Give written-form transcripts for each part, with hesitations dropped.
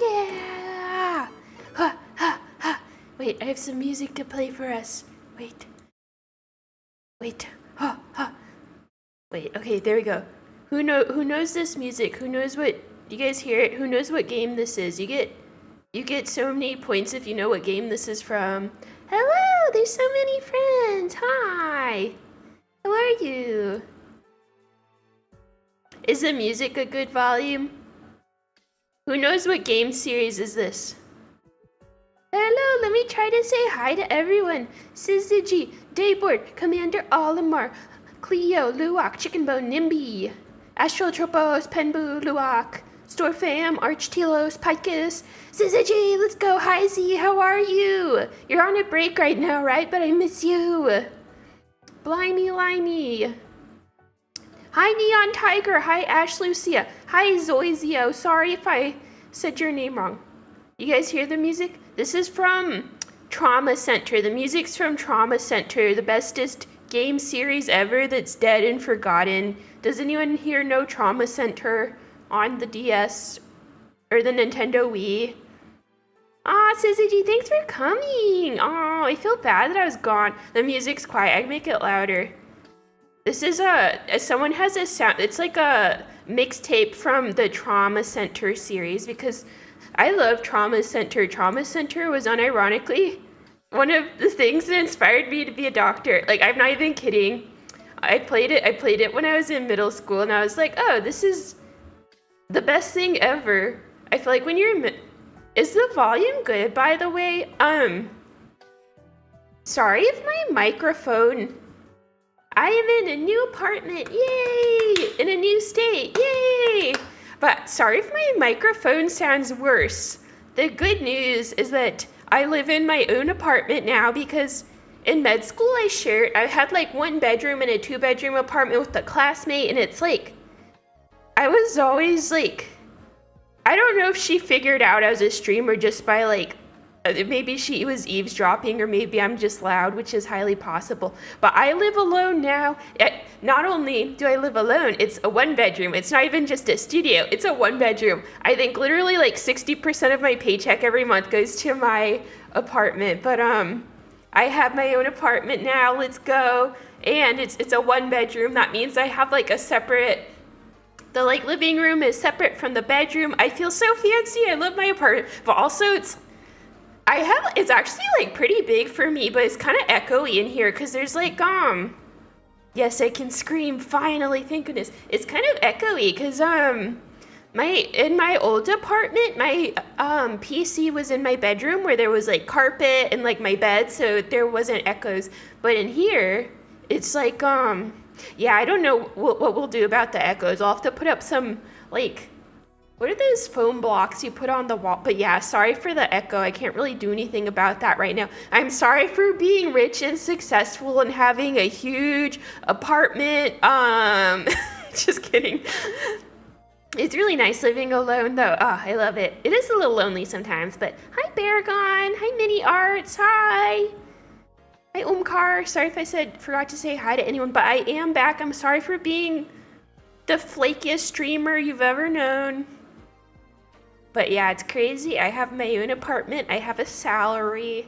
Yeah! Ha, ha, ha. Wait, I have some music to play for us. Wait. Ha, ha. Wait, okay, there we go. Who knows this music? Who knows what, you guys hear it? Who knows what game this is? You get so many points if you know what game this is from. Hello, there's so many friends. Hi. How are you? Is the music a good volume? Who knows what game series is this? Hello, let me try to say hi to everyone. Syzygy, Dayboard, Commander Olimar, Cleo, Luwak, Chickenbone, Nimby, Astrotropos, Penbu, Luwak, Storfam, Archtelos, Picus, Syzygy, let's go. Hi Z, how are you? You're on a break right now, right? But I miss you. Blimey Limey. Hi Neon Tiger, hi Ash Lucia, hi Zoizio. Sorry if I said your name wrong. You guys hear the music? This is from Trauma Center. The music's from Trauma Center, the bestest game series ever that's dead and forgotten. Does anyone here know Trauma Center on the DS or the Nintendo Wii? Aw, Syzygy, thanks for coming. Aw, I feel bad that I was gone. The music's quiet. I can make it louder. This is someone has a sound, it's like a mixtape from the Trauma Center series because I love Trauma Center. Trauma Center was unironically one of the things that inspired me to be a doctor. Like, I'm not even kidding. I played it when I was in middle school and I was like, oh, this is the best thing ever. I feel like when you're is the volume good, by the way? Sorry if my microphone, I am in a new apartment, yay! In a new state, yay! But sorry if my microphone sounds worse. The good news is that I live in my own apartment now because in med school I had like 1 bedroom and a 2-bedroom apartment with a classmate, and it's like, I was always like, I don't know if she figured out I was a streamer just by like, maybe she was eavesdropping or maybe I'm just loud, which is highly possible. But I live alone now. Not only do I live alone, it's a 1-bedroom. It's not even just a studio, it's a 1-bedroom. I think literally like 60% of my paycheck every month goes to my apartment. But I have my own apartment now, let's go. And it's a 1-bedroom. That means I have like a separate, the like living room is separate from the bedroom. I feel so fancy, I love my apartment. But also it's actually like pretty big for me, but it's kind of echoey in here because there's like, yes, I can scream finally, thank goodness. It's kind of echoey because in my old apartment, my PC was in my bedroom where there was like carpet and like my bed, so there wasn't echoes. But in here, it's like, yeah, I don't know what we'll do about the echoes. I'll have to put up some like, what are those foam blocks you put on the wall? But yeah, sorry for the echo. I can't really do anything about that right now. I'm sorry for being rich and successful and having a huge apartment. Just kidding. It's really nice living alone though. Oh, I love it. It is a little lonely sometimes, but hi Baragon. Hi Mini Arts. Hi. Hi Omkar. Sorry if I forgot to say hi to anyone, but I am back. I'm sorry for being the flakiest streamer you've ever known. But yeah, it's crazy. I have my own apartment. I have a salary,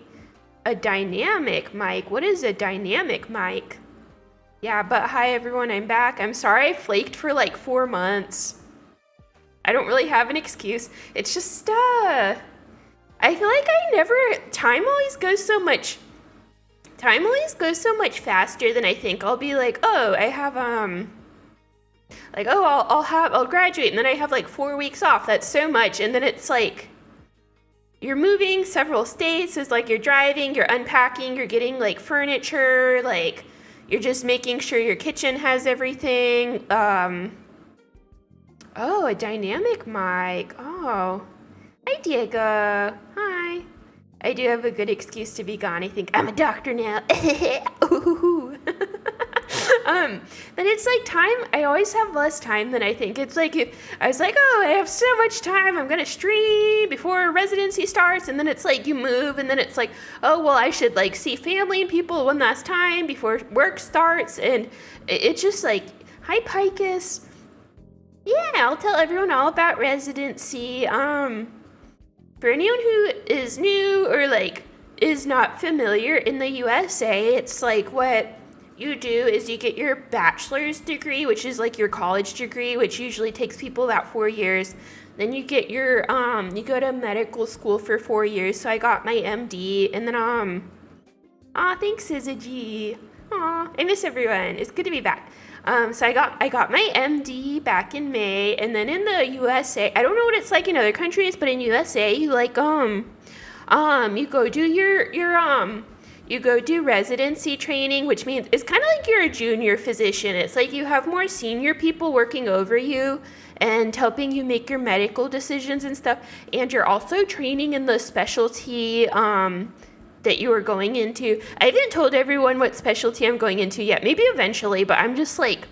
a dynamic mic. What is a dynamic mic? Yeah, but hi everyone, I'm back. I'm sorry I flaked for like 4 months. I don't really have an excuse. It's just, I feel like time always goes so much faster than I think. I'll be like, oh, I have, like, oh, I'll graduate, and then I have like 4 weeks off. That's so much. And then it's like, you're moving several states. It's like you're driving, you're unpacking, you're getting like furniture, like you're just making sure your kitchen has everything. Oh, a dynamic mic. Oh, hi Diego. Hi. I do have a good excuse to be gone. I think I'm a doctor now. Ooh. But it's like time, I always have less time than I think. It's like, I was like, oh, I have so much time, I'm gonna stream before residency starts, and then it's like you move, and then it's like, oh, well, I should like see family and people one last time before work starts, and it's just like, Hi, Picus. Yeah, I'll tell everyone all about residency. For anyone who is new or like is not familiar in the USA, it's like what you do is you get your bachelor's degree, which is like your college degree, which usually takes people about 4 years. Then you get your you go to medical school for 4 years. So I got my MD, and then thanks, Syzygy. Aw, I miss everyone. It's good to be back. So I got my MD back in May, and then in the USA, I don't know what it's like in other countries, but in USA, you like you go do you go do residency training, which means it's kind of like you're a junior physician. It's like you have more senior people working over you and helping you make your medical decisions and stuff, and you're also training in the specialty that you are going into. I haven't told everyone what specialty I'm going into yet. Maybe eventually, but I'm just like,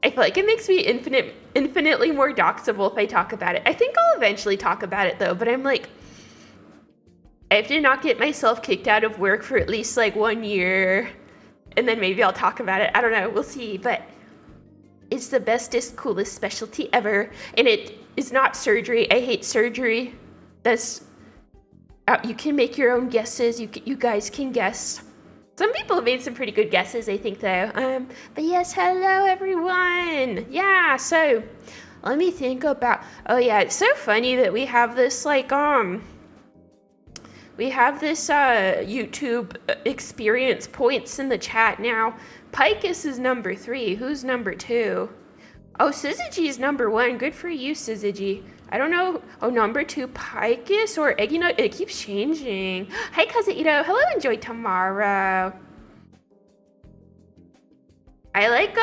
I feel like it makes me infinitely more doxable if I talk about it. I think I'll eventually talk about it though, but I'm like, I have to not get myself kicked out of work for at least like 1 year, and then maybe I'll talk about it. I don't know, we'll see, but it's the bestest, coolest specialty ever, and it is not surgery. I hate surgery. That's you can make your own guesses. You guys can guess. Some people have made some pretty good guesses, I think, though. But yes, hello everyone. Yeah, so let me think about. Oh yeah, it's so funny that we have this like we have this YouTube experience points in the chat now. Picus is number 3. Who's number 2? Oh, Syzygy is number 1. Good for you, Syzygy. I don't know. Oh, number 2, Picus or Eggy Nut. It keeps changing. Hi, Kazuito. Hello, enjoy tomorrow. I like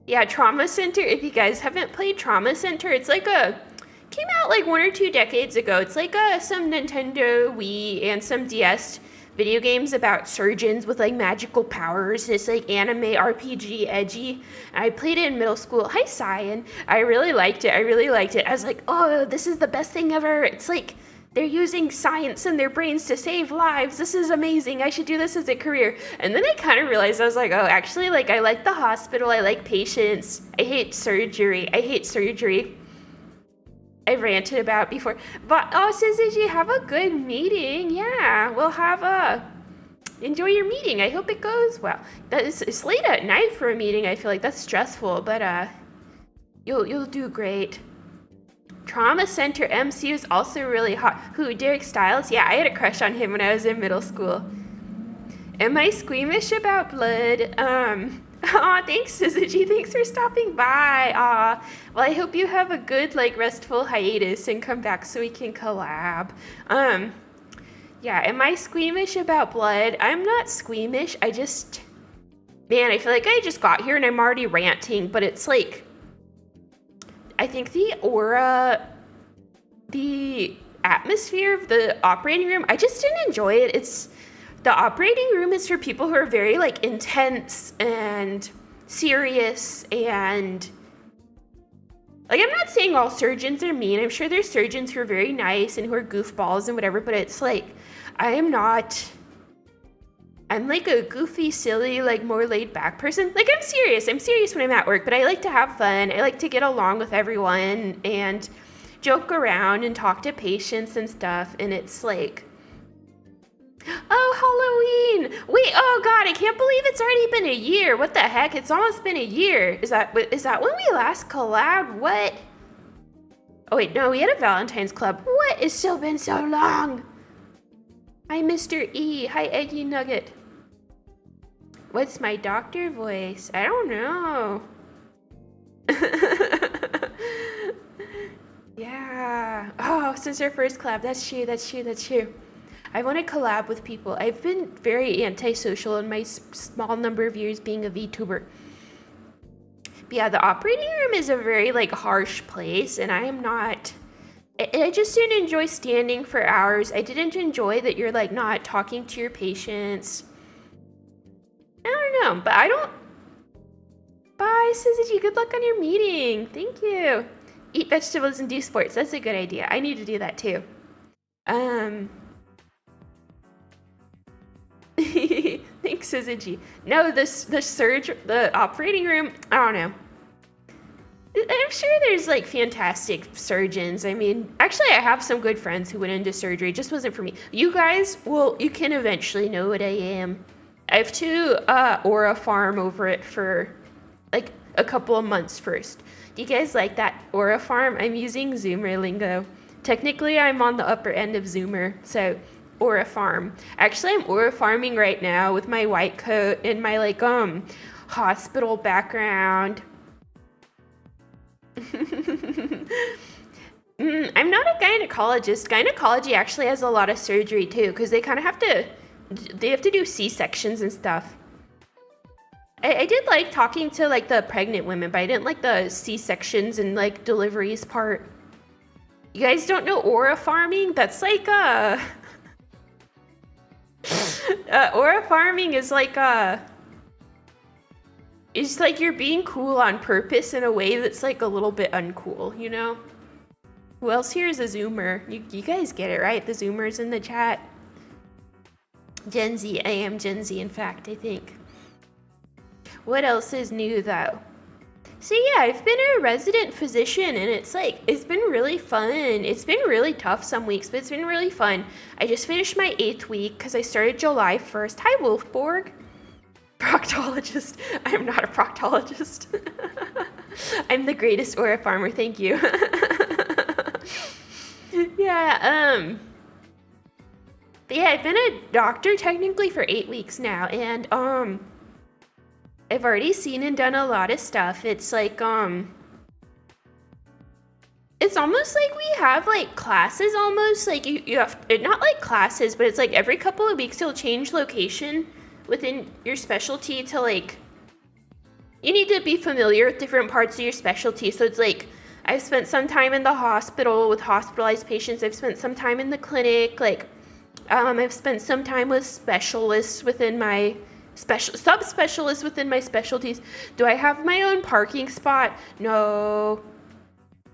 yeah, Trauma Center. If you guys haven't played Trauma Center, it's like came out like 1 or 2 decades ago. It's like some Nintendo Wii and some DS video games about surgeons with like magical powers. It's like anime RPG edgy. I played it in middle school. Hi, Cyan. I really liked it. I was like, oh, this is the best thing ever. It's like they're using science in their brains to save lives. This is amazing. I should do this as a career. And then I kind of realized, I was like, oh, actually, like I like the hospital. I like patients. I hate surgery. I've ranted about before. But Syzygy, have a good meeting. Yeah, we'll have enjoy your meeting. I hope it goes well. It's late at night for a meeting. I feel like that's stressful, but you'll do great. Trauma Center MC is also really hot. Who, Derek Stiles? Yeah, I had a crush on him when I was in middle school. Am I squeamish about blood? Aw, thanks, Syzygy. Thanks for stopping by. Aw, well, I hope you have a good, like, restful hiatus and come back so we can collab. Yeah, am I squeamish about blood? I'm not squeamish. I just, man, I feel like I just got here and I'm already ranting, but it's like, I think the aura, the atmosphere of the operating room, I just didn't enjoy it. The operating room is for people who are very like intense and serious, and like, I'm not saying all surgeons are mean. I'm sure there's surgeons who are very nice and who are goofballs and whatever, but it's like, I'm like a goofy, silly, like more laid back person. Like, I'm serious when I'm at work, but I like to have fun. I like to get along with everyone and joke around and talk to patients and stuff, and it's like, oh, Halloween! Wait, oh god, I can't believe it's already been a year. What the heck? It's almost been a year. Is that when we last collabed? What? Oh wait, no, we had a Valentine's Club. What? It's still been so long. Hi, Mr. E. Hi, Eggy Nugget. What's my doctor voice? I don't know. Yeah. Oh, since our first collab. That's true. I want to collab with people. I've been very antisocial in my small number of years being a VTuber. But yeah, the operating room is a very like harsh place, and I just didn't enjoy standing for hours. I didn't enjoy that you're like not talking to your patients. I don't know, but Bye, Syzygy. Good luck on your meeting. Thank you. Eat vegetables and do sports. That's a good idea. I need to do that too. Thanks, says Itchy. No, the operating room, I don't know. I'm sure there's like fantastic surgeons. I mean, actually I have some good friends who went into surgery. It just wasn't for me. You guys, well, you can eventually know what I am. I have to aura farm over it for like a couple of months first. Do you guys like that aura farm? I'm using Zoomer lingo. Technically, I'm on the upper end of Zoomer, so aura farm. Actually, I'm aura farming right now with my white coat and my like hospital background. I'm not a gynecologist. Gynecology actually has a lot of surgery too, because they kind of have to do C-sections and stuff. I did like talking to like the pregnant women, but I didn't like the C-sections and like deliveries part. You guys don't know aura farming? That's like aura farming is like it's like you're being cool on purpose in a way that's like a little bit uncool, you know? Who else here is a Zoomer? You guys get it, right? The Zoomers in the chat. Gen Z. I am Gen Z, in fact, I think. What else is new, though? So yeah, I've been a resident physician, and it's been really fun. It's been really tough some weeks, but it's been really fun. I just finished my 8th week because I started July 1st. Hi, Wolfborg. Proctologist. I'm not a proctologist. I'm the greatest aura farmer, thank you. Yeah, but yeah, I've been a doctor technically for 8 weeks now, and I've already seen and done a lot of stuff. It's like it's almost like we have like classes almost, like you have, not like classes, but it's like every couple of weeks you'll change location within your specialty to like, you need to be familiar with different parts of your specialty. So it's like, I've spent some time in the hospital with hospitalized patients. I've spent some time in the clinic. Like, I've spent some time with specialists within my subspecialists within my specialties. Do I have my own parking spot? No.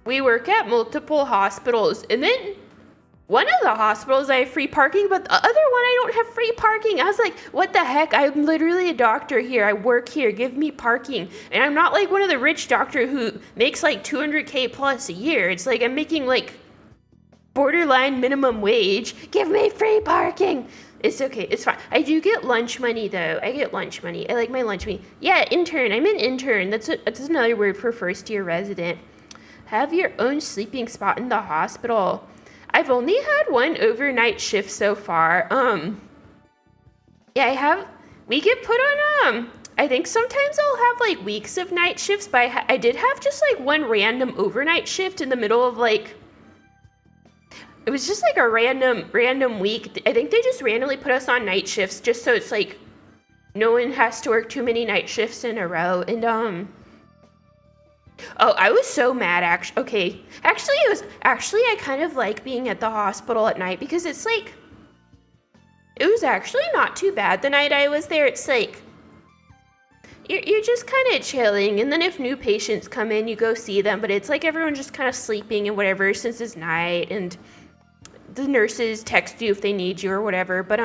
We work at multiple hospitals, and then one of the hospitals I have free parking, but the other one I don't have free parking. I was like, what the heck? I'm literally a doctor here. I work here. Give me parking. And I'm not like one of the rich doctor who makes like $200K plus a year. It's like I'm making like borderline minimum wage. Give me free parking. It's okay. It's fine. I do get lunch money though. I get lunch money. I like my lunch money. Yeah, intern. I'm an intern. That's another word for first year resident. Have your own sleeping spot in the hospital. I've only had one overnight shift so far. Yeah, we get put on, I think sometimes I'll have like weeks of night shifts, but I did have just like one random overnight shift in the middle of like, it was just like a random week. I think they just randomly put us on night shifts just so it's like no one has to work too many night shifts in a row. And oh, I was so mad, actually. Okay. Actually, I kind of like being at the hospital at night because it's like, it was actually not too bad the night I was there. It's like, you're just kind of chilling, and then if new patients come in, you go see them, but it's like everyone's just kind of sleeping and whatever since it's night, and the nurses text you if they need you or whatever, but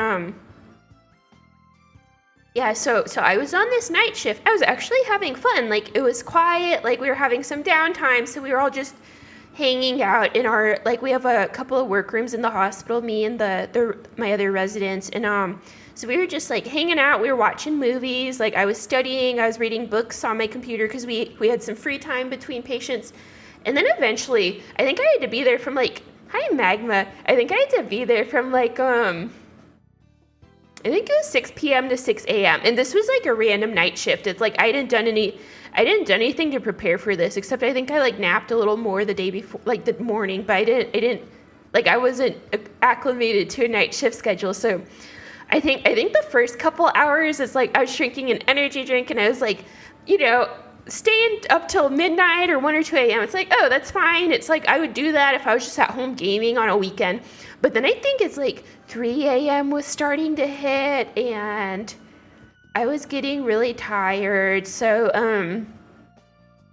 yeah, so I was on this night shift. I was actually having fun. Like, it was quiet. Like, we were having some downtime, so we were all just hanging out in our, like, we have a couple of workrooms in the hospital, me and my other residents, and so we were just like hanging out. We were watching movies. Like, I was studying. I was reading books on my computer because we had some free time between patients. And then eventually, I think I had to be there from like, hi Magma. I think I had to be there from like I think it was 6 p.m. to 6 a.m. And this was like a random night shift. It's like I didn't do anything to prepare for this, except I think I like napped a little more the day before, like the morning, but I didn't like, I wasn't acclimated to a night shift schedule. So I think the first couple hours, it's like I was drinking an energy drink and I was like, you know, staying up till midnight or 1 or 2 a.m. It's like, oh, that's fine. It's like I would do that if I was just at home gaming on a weekend. But then I think it's like 3 a.m. was starting to hit and I was getting really tired. So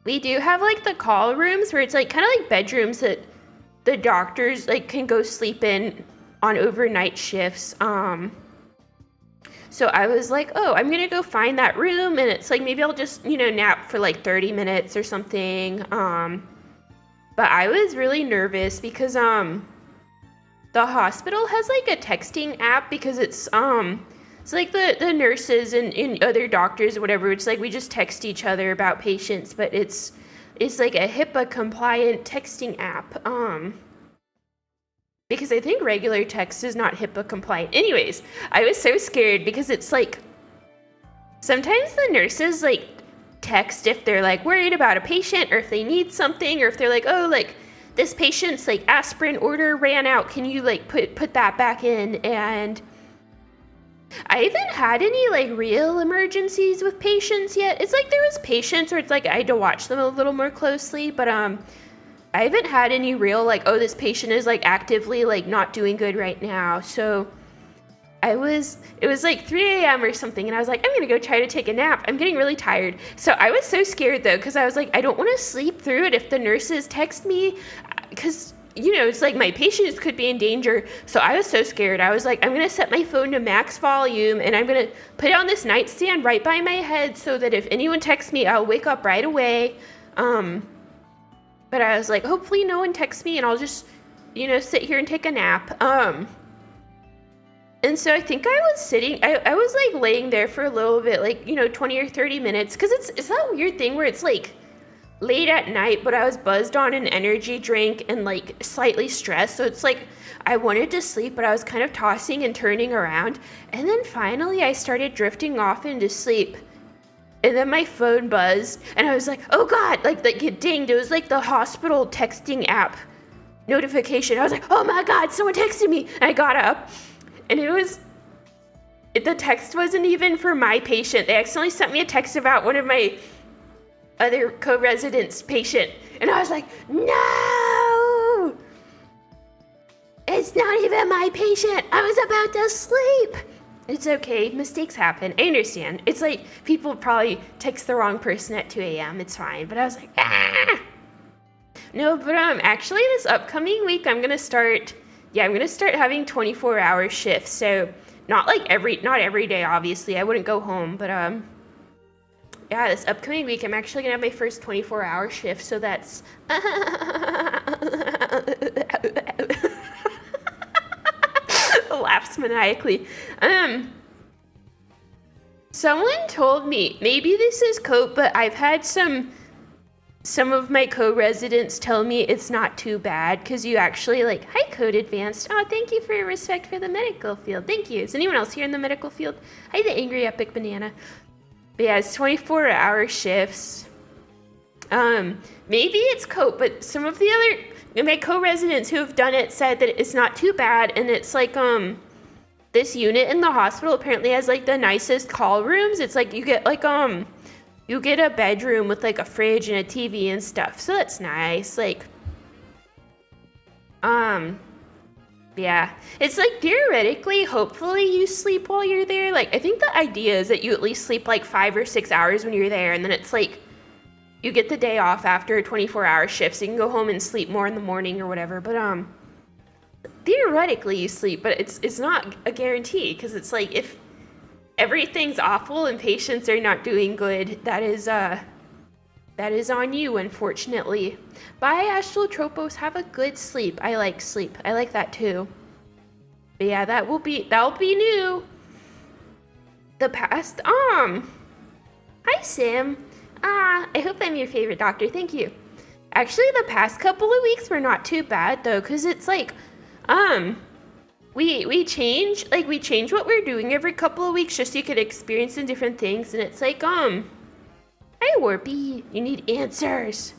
we do have like the call rooms where it's like kind of like bedrooms that the doctors like can go sleep in on overnight shifts. So I was like, oh, I'm gonna go find that room, and it's like maybe I'll just, nap for like 30 minutes or something. But I was really nervous because the hospital has like a texting app because it's like the nurses and other doctors or whatever, it's like we just text each other about patients, but it's like a HIPAA compliant texting app. Because I think regular text is not HIPAA compliant. Anyways, I was so scared because it's like sometimes the nurses like text if they're like worried about a patient or if they need something, or if they're like, oh, like this patient's like aspirin order ran out, can you like put that back in? And I haven't had any like real emergencies with patients yet. It's like there was patients where it's like I had to watch them a little more closely, but I haven't had any real like, oh, this patient is like actively like not doing good right now. So it was like 3 a.m. or something, and I was like, I'm gonna go try to take a nap. I'm getting really tired. So I was so scared though, because I was like, I don't want to sleep through it if the nurses text me, because it's like my patients could be in danger. So I was so scared. I was like, I'm gonna set my phone to max volume, and I'm gonna put it on this nightstand right by my head so that if anyone texts me, I'll wake up right away. But I was like, hopefully no one texts me and I'll just, sit here and take a nap. And so I think I was sitting, I was like laying there for a little bit, like, 20 or 30 minutes. Cause it's that weird thing where it's like late at night, but I was buzzed on an energy drink and like slightly stressed. So it's like, I wanted to sleep, but I was kind of tossing and turning around. And then finally I started drifting off into sleep. And then my phone buzzed, and I was like, oh God, like it dinged. It was like the hospital texting app notification. I was like, oh my God, someone texted me. And I got up, and the text wasn't even for my patient. They accidentally sent me a text about one of my other co-residents' patient. And I was like, no, it's not even my patient. I was about to sleep. It's okay. Mistakes happen. I understand. It's like people probably text the wrong person at 2 a.m. It's fine. But I was like, ah! No, but actually this upcoming week I'm gonna start having 24-hour shifts. So not every day, obviously. I wouldn't go home, but yeah, this upcoming week I'm actually gonna have my first 24-hour shift. So that's laughs maniacally. Someone told me, maybe this is code, but I've had some of my co-residents tell me it's not too bad because you actually like, hi Code Advanced. Oh, thank you for your respect for the medical field. Thank you. Is anyone else here in the medical field? Hi, the Angry Epic Banana. But yeah, it's 24-hour shifts. Maybe it's cope, but some of the other my co-residents who have done it said that it's not too bad, and it's like this unit in the hospital apparently has like the nicest call rooms. It's like you get like you get a bedroom with like a fridge and a TV and stuff, so that's nice. Like yeah, it's like theoretically, hopefully you sleep while you're there. Like I think the idea is that you at least sleep like 5 or 6 hours when you're there, and then it's like you get the day off after a 24-hour shift, so you can go home and sleep more in the morning or whatever. But theoretically you sleep, but it's not a guarantee, because it's like if everything's awful and patients are not doing good, that is on you, unfortunately. Bye, Astrotropos. Have a good sleep. I like sleep. I like that too. But yeah, that'll be new. The past. Hi, Sam. I hope I'm your favorite doctor. Thank you. Actually, the past couple of weeks were not too bad though, because it's like, we change what we're doing every couple of weeks just so you could experience some different things, and it's like, hi, Warpy. You need answers.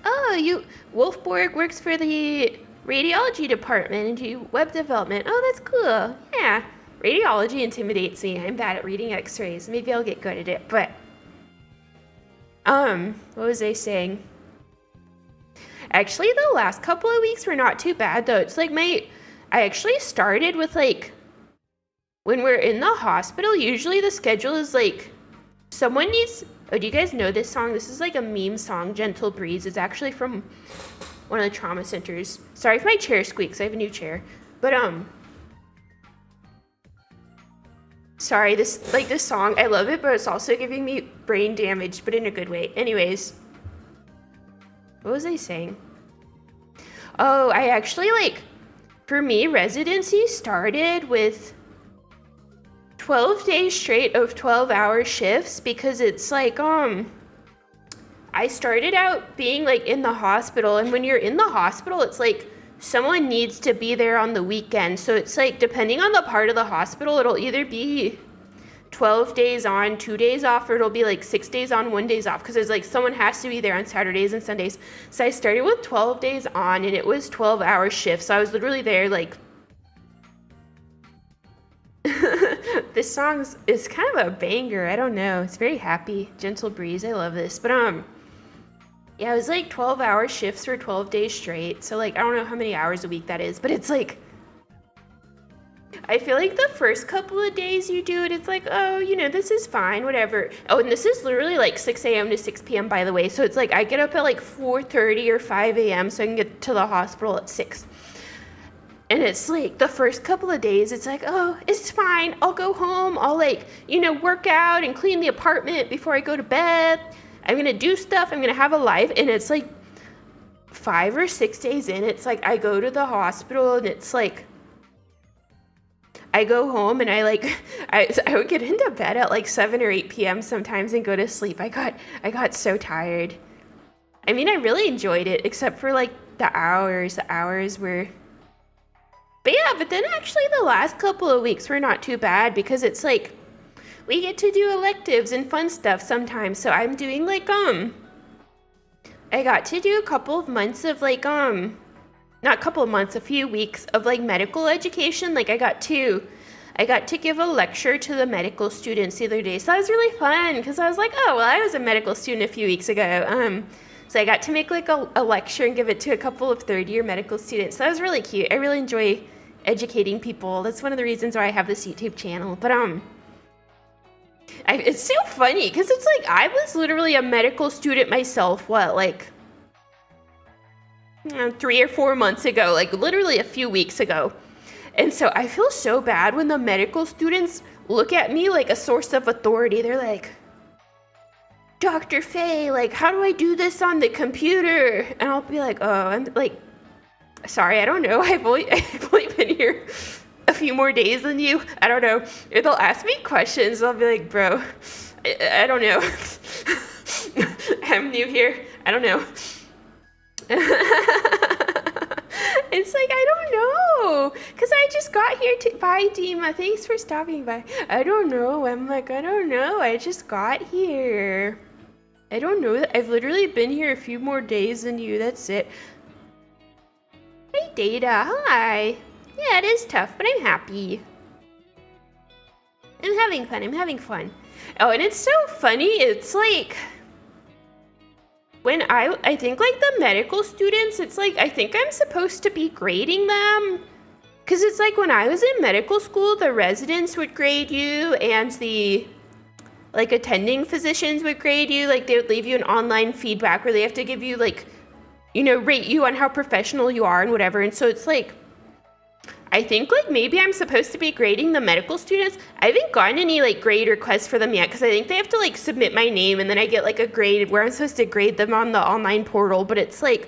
Oh, Wolfborg works for the radiology department and do web development. Oh, that's cool. Yeah, radiology intimidates me. I'm bad at reading x-rays. Maybe I'll get good at it, but what was I saying? Actually, the last couple of weeks were not too bad though. It's like I actually started with like, when we're in the hospital, usually the schedule is like, someone needs, oh, do you guys know this song? This is like a meme song, Gentle Breeze. It's actually from one of the trauma centers. Sorry if my chair squeaks, I have a new chair. But Sorry, this song, I love it, but it's also giving me brain damage, but in a good way. Anyways, what was I saying? Oh, I actually, like, for me, residency started with 12 days straight of 12-hour shifts because it's like, I started out being, like, in the hospital, and when you're in the hospital, it's like someone needs to be there on the weekend. So it's like, depending on the part of the hospital, it'll either be 12 days on, 2 days off, or it'll be like 6 days on, 1 days off, because there's like someone has to be there on Saturdays and Sundays. So I started with 12 days on, and it was 12-hour shifts. So I was literally there like this song is kind of a banger. I don't know. It's very happy. Gentle breeze. I love this. But yeah, it was like 12-hour shifts for 12 days straight. So like I don't know how many hours a week that is, but it's like I feel like the first couple of days you do it, it's like, oh, you know, this is fine, whatever. Oh, and this is literally like 6 a.m. to 6 p.m., by the way. So it's like I get up at like 4:30 or 5 a.m. so I can get to the hospital at 6. And it's like the first couple of days, it's like, oh, it's fine. I'll go home. I'll like, you know, work out and clean the apartment before I go to bed. I'm going to do stuff. I'm going to have a life. And it's like 5 or 6 days in, it's like I go to the hospital and it's like I go home and I would get into bed at like 7 or 8 p.m. sometimes and go to sleep. I got so tired. I mean, I really enjoyed it, except for like the hours. The hours were... But yeah, but then actually the last couple of weeks were not too bad because it's like we get to do electives and fun stuff sometimes. So I'm doing like, I got to do a couple of months of like, not a couple of months, a few weeks of like medical education. Like I got to give a lecture to the medical students the other day. So that was really fun because I was like, oh, well, I was a medical student a few weeks ago. So I got to make like a lecture and give it to a couple of third-year medical students. So that was really cute. I really enjoy educating people. That's one of the reasons why I have this YouTube channel. But it's so funny because it's like I was literally a medical student myself, like 3 or 4 months ago, like literally a few weeks ago. And so I feel so bad when the medical students look at me like a source of authority. They're like, Dr. Faye, like, how do I do this on the computer? And I'll be like, oh, I'm like, sorry, I don't know. I've only been here a few more days than you. I don't know. If they'll ask me questions, I'll be like, bro, I don't know. I'm new here. I don't know. It's like, I don't know, because I just got here bye, Dima, thanks for stopping by. I don't know. I'm like, I don't know. I just got here. I don't know. I've literally been here a few more days than you. That's it. Hey, Data. Hi. Yeah, it is tough, but I'm happy. I'm having fun. I'm having fun. Oh, and it's so funny. It's like... when I think like the medical students, it's like, I think I'm supposed to be grading them. Because it's like when I was in medical school, the residents would grade you and the like attending physicians would grade you. Like they would leave you an online feedback where they have to give you like, you know, rate you on how professional you are and whatever. And so it's like, I think like maybe I'm supposed to be grading the medical students. I haven't gotten any like grade requests for them yet because I think they have to like submit my name and then I get like a grade where I'm supposed to grade them on the online portal. But it's like,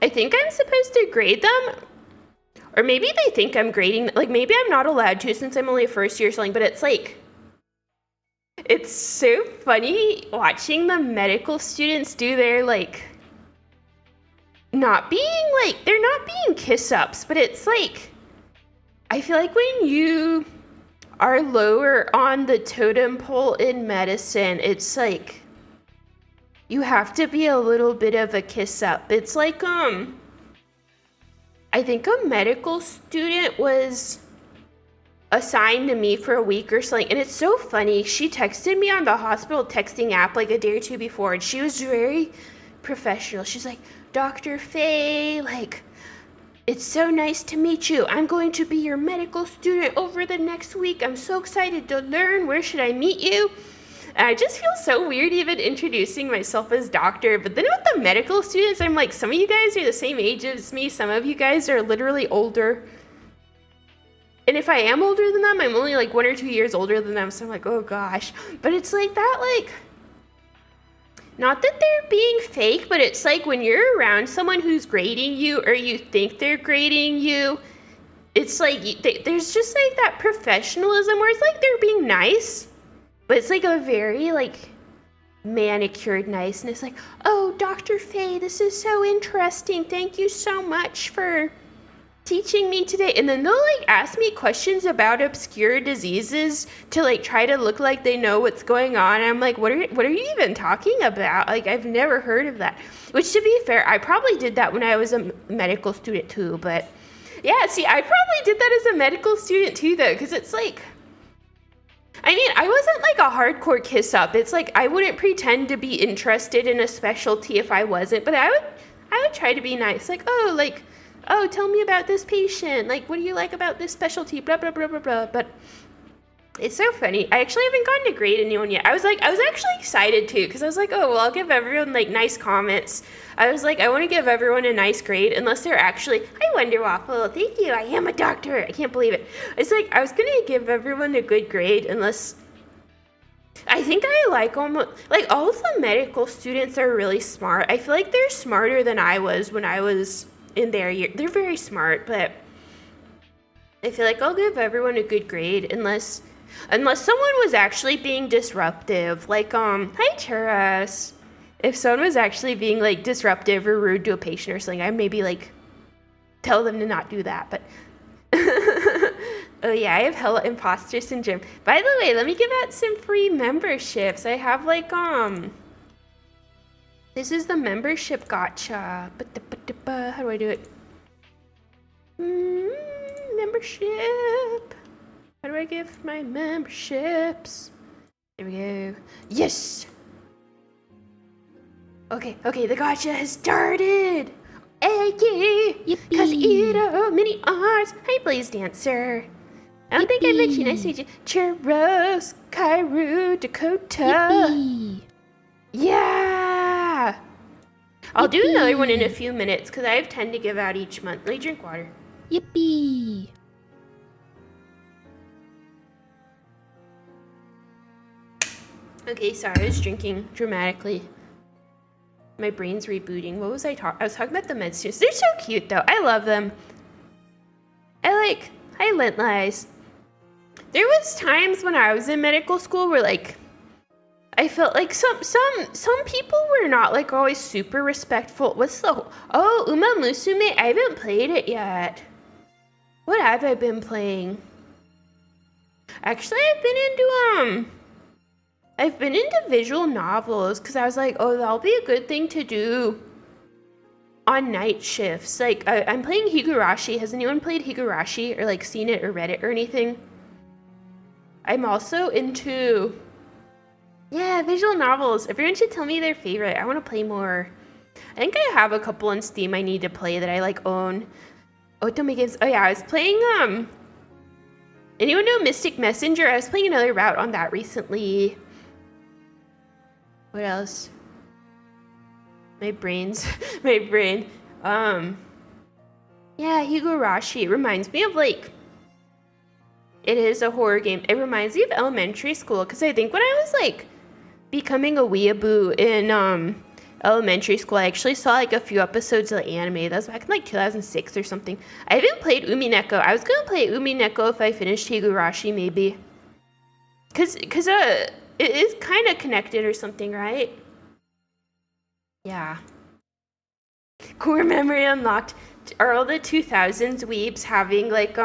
I think I'm supposed to grade them, or maybe they think I'm grading, like maybe I'm not allowed to since I'm only a first year or something. But it's like, it's so funny watching the medical students do their like, not being like, they're not being kiss-ups, but it's like, I feel like when you are lower on the totem pole in medicine, it's like, you have to be a little bit of a kiss-up. It's like, I think a medical student was assigned to me for a week or something, and it's so funny. She texted me on the hospital texting app like a day or two before, and she was very professional. She's like, Dr. Faye, like, it's so nice to meet you. I'm going to be your medical student over the next week. I'm so excited to learn. Where should I meet you? And I just feel so weird even introducing myself as doctor. But then with the medical students, I'm like, some of you guys are the same age as me. Some of you guys are literally older. And if I am older than them, I'm only like 1 or 2 years older than them. So I'm like, oh gosh. But it's like that, like, not that they're being fake, but it's like when you're around someone who's grading you or you think they're grading you, it's like there's just like that professionalism where it's like they're being nice, but it's like a very like manicured niceness. Like, oh, Dr. Faye, this is so interesting. Thank you so much for teaching me today. And then they'll like ask me questions about obscure diseases to like try to look like they know what's going on. I'm like, what are you even talking about? Like, I've never heard of that. Which, to be fair, I probably did that when I was a medical student too. But yeah, see, I probably did that as a medical student too, though, because it's like, I mean, I wasn't like a hardcore kiss up. It's like I wouldn't pretend to be interested in a specialty if I wasn't, but I would try to be nice. Like, oh, tell me about this patient. Like, what do you like about this specialty? Blah, blah, blah, blah, blah. But it's so funny. I actually haven't gotten to grade anyone yet. I was actually excited too, because I was like, oh, well, I'll give everyone like nice comments. I was like, I want to give everyone a nice grade unless they're actually, hi, Wonder Waffle, thank you, I am a doctor. I can't believe it. It's like, I was going to give everyone a good grade unless, I think I like almost, like all of the medical students are really smart. I feel like they're smarter than I was when I was in their year. They're very smart, but I feel like I'll give everyone a good grade unless someone was actually being disruptive. Like, hi, Cheras. If someone was actually being like disruptive or rude to a patient or something, I'd maybe like tell them to not do that. But oh yeah, I have hella imposter syndrome. By the way, let me give out some free memberships. I have like this is the membership gotcha. How do I do it? Membership. How do I give my memberships? There we go. Yes. Okay, the gotcha has started. Hey, Kazuhiro, Mini Arts. Hi, Blaze Dancer. I don't think I mentioned you. Nice to meet you. Churros, Kairu, Dakota. Yippee. Yeah. I'll do another one in a few minutes because I have 10 to give out each month. Let me drink water. Yippee. Okay, sorry, I was drinking dramatically. My brain's rebooting. What was I talking? I was talking about the med students. They're so cute, though. I love them. Hi, Lint Lies. There was times when I was in medical school where, like, I felt like some people were not, like, always super respectful. Oh, Uma Musume? I haven't played it yet. What have I been playing? Actually, I've been into visual novels because I was like, oh, that'll be a good thing to do on night shifts. Like, I'm playing Higurashi. Has anyone played Higurashi or, like, seen it or read it or anything? I'm also into, yeah, visual novels. Everyone should tell me their favorite. I want to play more. I think I have a couple on Steam I need to play that I, like, own. Otome games. Oh, yeah, I was playing, anyone know Mystic Messenger? I was playing another route on that recently. What else? My brain. Yeah, Higurashi. It reminds me of, like, it is a horror game. It reminds me of elementary school, because I think when I was, like, becoming a weeaboo in, elementary school, I actually saw, like, a few episodes of the anime. That was back in, like, 2006 or something. I haven't played Umineko. I was gonna play Umineko if I finished Higurashi, maybe. Because it is kind of connected or something, right? Yeah. Core memory unlocked. Are all the 2000s weebs having, like,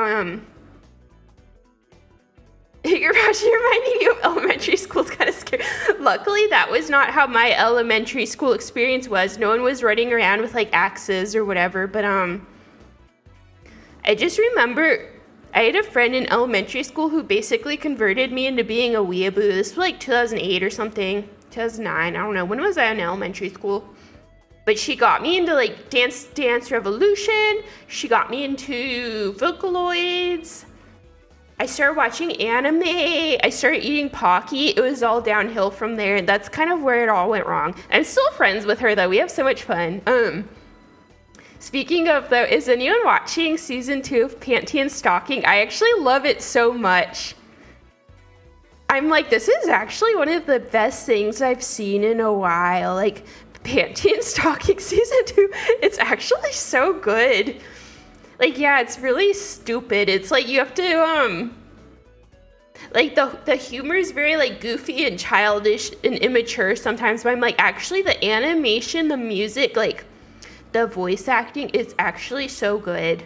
Higurashi reminding you of elementary school is kind of scary. Luckily, that was not how my elementary school experience was. No one was running around with, like, axes or whatever, but, I just remember I had a friend in elementary school who basically converted me into being a weeaboo. This was like 2008 or something, 2009, I don't know. When was I in elementary school? But she got me into, like, Dance Revolution. She got me into Vocaloids. I started watching anime. I started eating Pocky. It was all downhill from there. That's kind of where it all went wrong. I'm still friends with her, though. We have so much fun. Speaking of though, is anyone watching season 2 of Panty and Stocking? I actually love it so much. I'm like, this is actually one of the best things I've seen in a while. Like, Panty and Stocking season 2, it's actually so good. Like, yeah, it's really stupid. It's like you have to, like the humor is very like goofy and childish and immature sometimes, but I'm like, actually the animation, the music, like the voice acting is actually so good.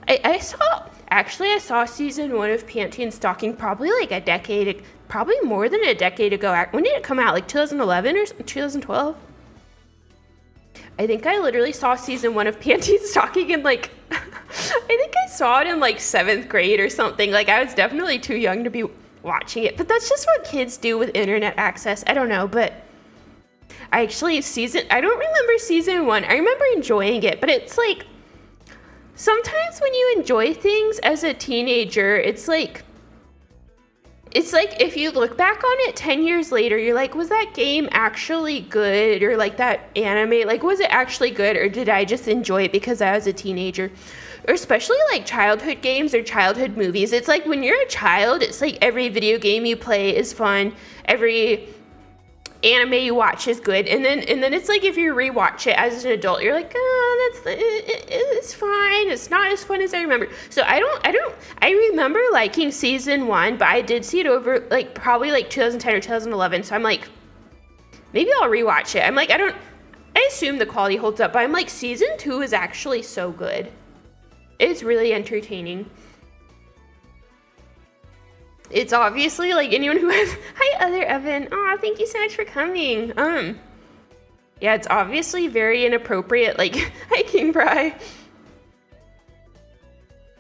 I saw season 1 of Panty and Stocking probably like probably more than a decade ago. When did it come out? Like 2011 or 2012? I think I literally saw season 1 of Panty and Stocking in like, I think I saw it in like 7th grade or something. Like I was definitely too young to be watching it, but that's just what kids do with internet access. I don't know, but I don't remember season 1. I remember enjoying it, but it's like, sometimes when you enjoy things as a teenager, it's like if you look back on it 10 years later, you're like, was that game actually good? Or like that anime, like was it actually good? Or did I just enjoy it because I was a teenager? Or especially like childhood games or childhood movies. It's like when you're a child, it's like every video game you play is fun. Every anime you watch is good, and then it's like if you rewatch it as an adult, you're like, oh, it's fine. It's not as fun as I remember. So I remember liking season 1, but I did see it over like probably like 2010 or 2011. So I'm like, maybe I'll rewatch it. I'm like, I assume the quality holds up, but I'm like, season 2 is actually so good. It's really entertaining. It's obviously like anyone who has, hi other Evan, oh thank you so much for coming. Yeah, it's obviously very inappropriate, like, hi King Bry.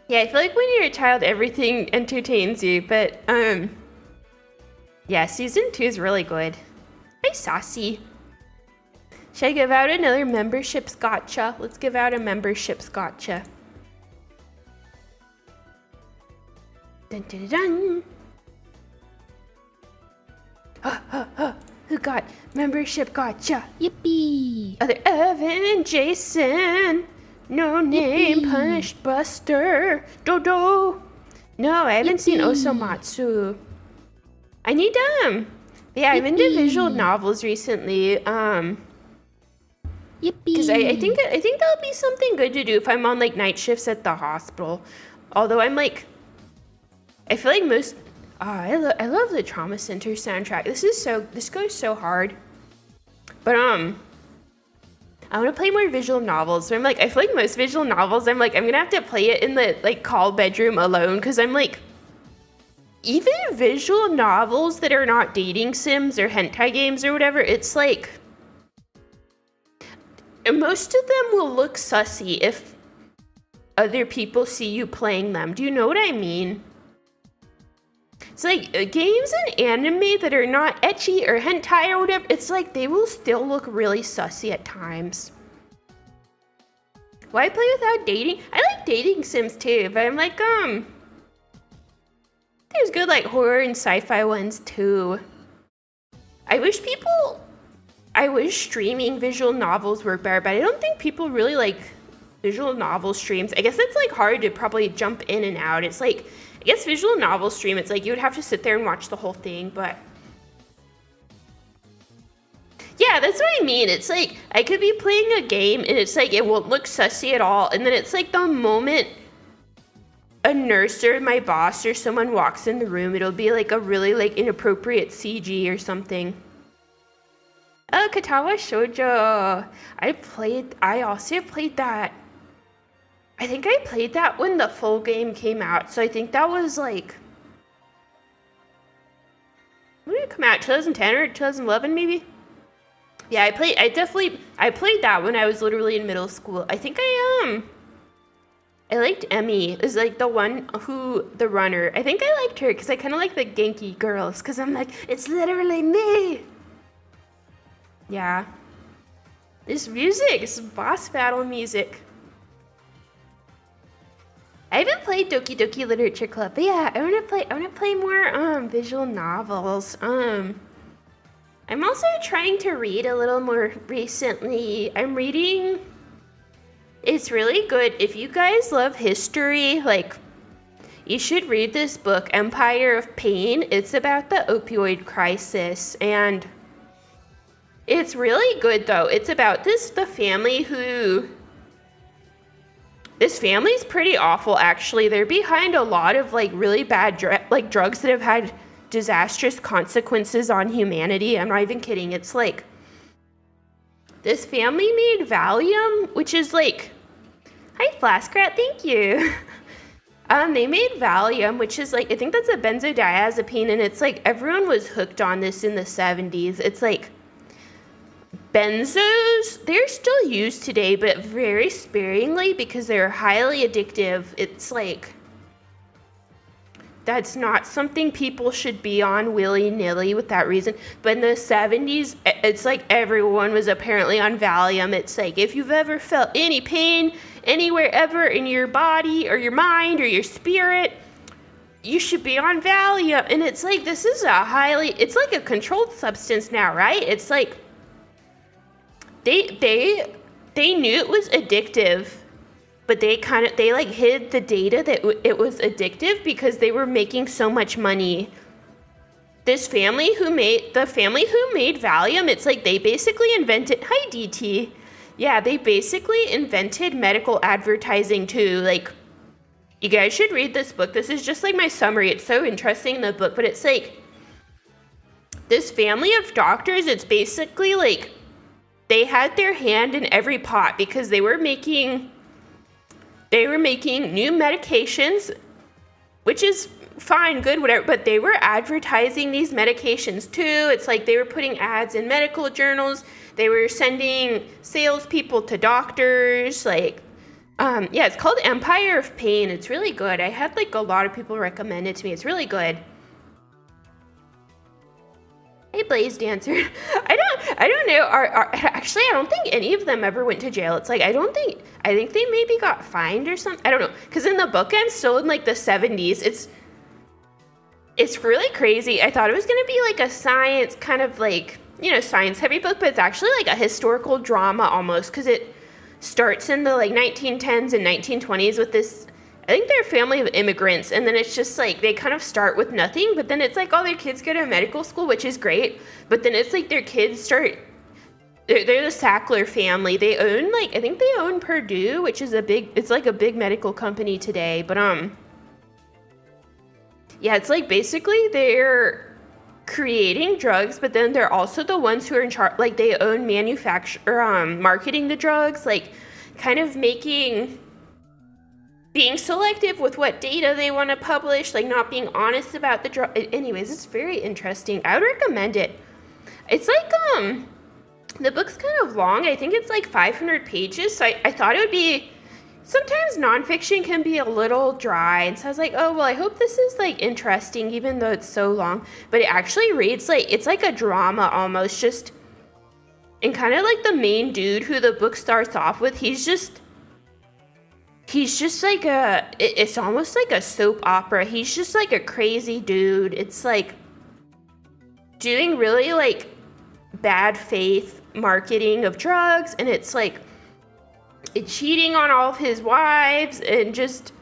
Yeah, I feel like when you're a child, everything entertains you, but yeah, season 2 is really good. Hi Saucy. Should I give out another memberships gotcha? Let's give out a memberships gotcha. Dun dun dun. Who got membership gotcha? Yippee! Other Evan, Jason, no name, yippee. Punished Buster, Dodo. No, I haven't seen Osomatsu. I need yeah, I'm into visual novels recently. Yippee! Because I think that'll be something good to do if I'm on like night shifts at the hospital. Although I'm like, I feel like most. I love the Trauma Center soundtrack. This goes so hard. But I want to play more visual novels. So I'm like, I feel like most visual novels, I'm like, I'm gonna have to play it in the like call bedroom alone, because I'm like, even visual novels that are not dating sims or hentai games or whatever, it's like, most of them will look sussy if other people see you playing them. Do you know what I mean? It's like games and anime that are not ecchi or hentai or whatever, it's like they will still look really sussy at times. Why play without dating? I like dating sims too, but I'm like, there's good like horror and sci-fi ones too. I wish streaming visual novels were better, but I don't think people really like visual novel streams. I guess it's like hard to probably jump in and out. It's like, I guess visual novel stream, it's like you would have to sit there and watch the whole thing, but yeah, that's what I mean. It's like I could be playing a game and it's like it won't look sussy at all, and then it's like the moment a nurse or my boss or someone walks in the room, it'll be like a really like inappropriate CG or something. Oh, Katawa Shoujo. I also played that. I think I played that when the full game came out, so I think that was like, when did it come out? 2010 or 2011 maybe? Yeah, I played that when I was literally in middle school. I think I liked Emmy. Is like the one the runner. I think I liked her because I kind of like the Genki girls, because I'm like, it's literally me. Yeah. This music is boss battle music. I haven't played Doki Doki Literature Club, but yeah, I wanna play more visual novels. I'm also trying to read a little more recently. I'm reading It's really good. If you guys love history, like, you should read this book, Empire of Pain. It's about the opioid crisis, and it's really good, though. It's about this family's pretty awful, actually. They're behind a lot of, like, really bad drugs that have had disastrous consequences on humanity. I'm not even kidding. It's like, this family made Valium, which is like, hi Flaskrat, thank you. They made Valium, which is like, I think that's a benzodiazepine, and it's like, everyone was hooked on this in the 70s. It's like, benzos, they're still used today, but very sparingly because they're highly addictive. It's like, that's not something people should be on willy-nilly with that reason. But in the 70s, it's like everyone was apparently on Valium. It's like, if you've ever felt any pain anywhere ever in your body or your mind or your spirit, you should be on Valium. And it's like, this is it's like a controlled substance now, right? It's like, they knew it was addictive, but they like hid the data that it was addictive because they were making so much money. The family who made Valium, it's like they basically invented, hi DT. Yeah, they basically invented medical advertising too. Like, you guys should read this book. This is just like my summary. It's so interesting in the book, but it's like, this family of doctors, it's basically like, they had their hand in every pot because they were making new medications, which is fine, good, whatever, but they were advertising these medications too. It's like they were putting ads in medical journals. They were sending salespeople to doctors. Like, yeah, it's called Empire of Pain. It's really good. I had like a lot of people recommend it to me. It's really good. Hey, Blaze Dancer. I don't know. Actually, I don't think any of them ever went to jail. It's like, I think they maybe got fined or something. I don't know. Because in the book, I'm still in like the 70s. It's really crazy. I thought it was going to be like a science kind of like, science heavy book, but it's actually like a historical drama almost, because it starts in the like 1910s and 1920s with this, I think they're a family of immigrants, and then it's just like they kind of start with nothing, but then it's like all their kids go to medical school, which is great, but then it's like their kids they're the Sackler family. They own I think they own Purdue, which is it's like a big medical company today, but yeah, it's like basically they're creating drugs, but then they're also the ones who are in charge, like they own marketing the drugs, like kind of being selective with what data they want to publish, like not being honest about the drug. Anyways, it's very interesting. I would recommend it. It's like, the book's kind of long. I think it's like 500 pages. So I thought it would be, sometimes nonfiction can be a little dry. And so I was like, oh, well, I hope this is like interesting, even though it's so long. But it actually reads like, it's like a drama almost, just, and kind of like the main dude who the book starts off with, he's just like it's almost like a soap opera. He's just like a crazy dude. It's like doing really like bad faith marketing of drugs, and it's like cheating on all of his wives, and just,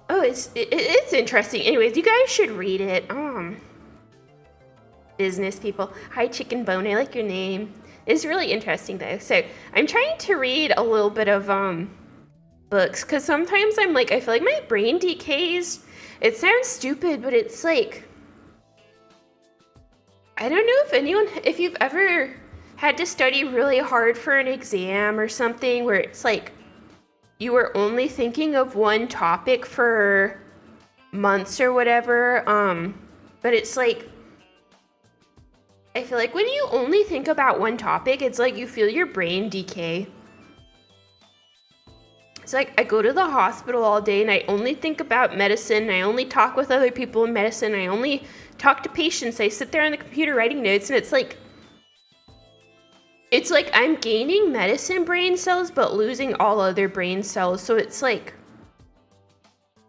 oh, it's interesting. Anyways, you guys should read it. Business people. Hi, Chicken Bone. I like your name. It's really interesting though. So I'm trying to read a little bit of books, because sometimes I'm like, I feel like my brain decays. It sounds stupid, but it's like, I don't know if you've ever had to study really hard for an exam or something where it's like you were only thinking of one topic for months or whatever. But it's like, I feel like when you only think about one topic, it's like you feel your brain decay. It's like I go to the hospital all day and I only think about medicine. I only talk with other people in medicine. I only talk to patients. I sit there on the computer writing notes, and it's like I'm gaining medicine brain cells but losing all other brain cells. So it's like,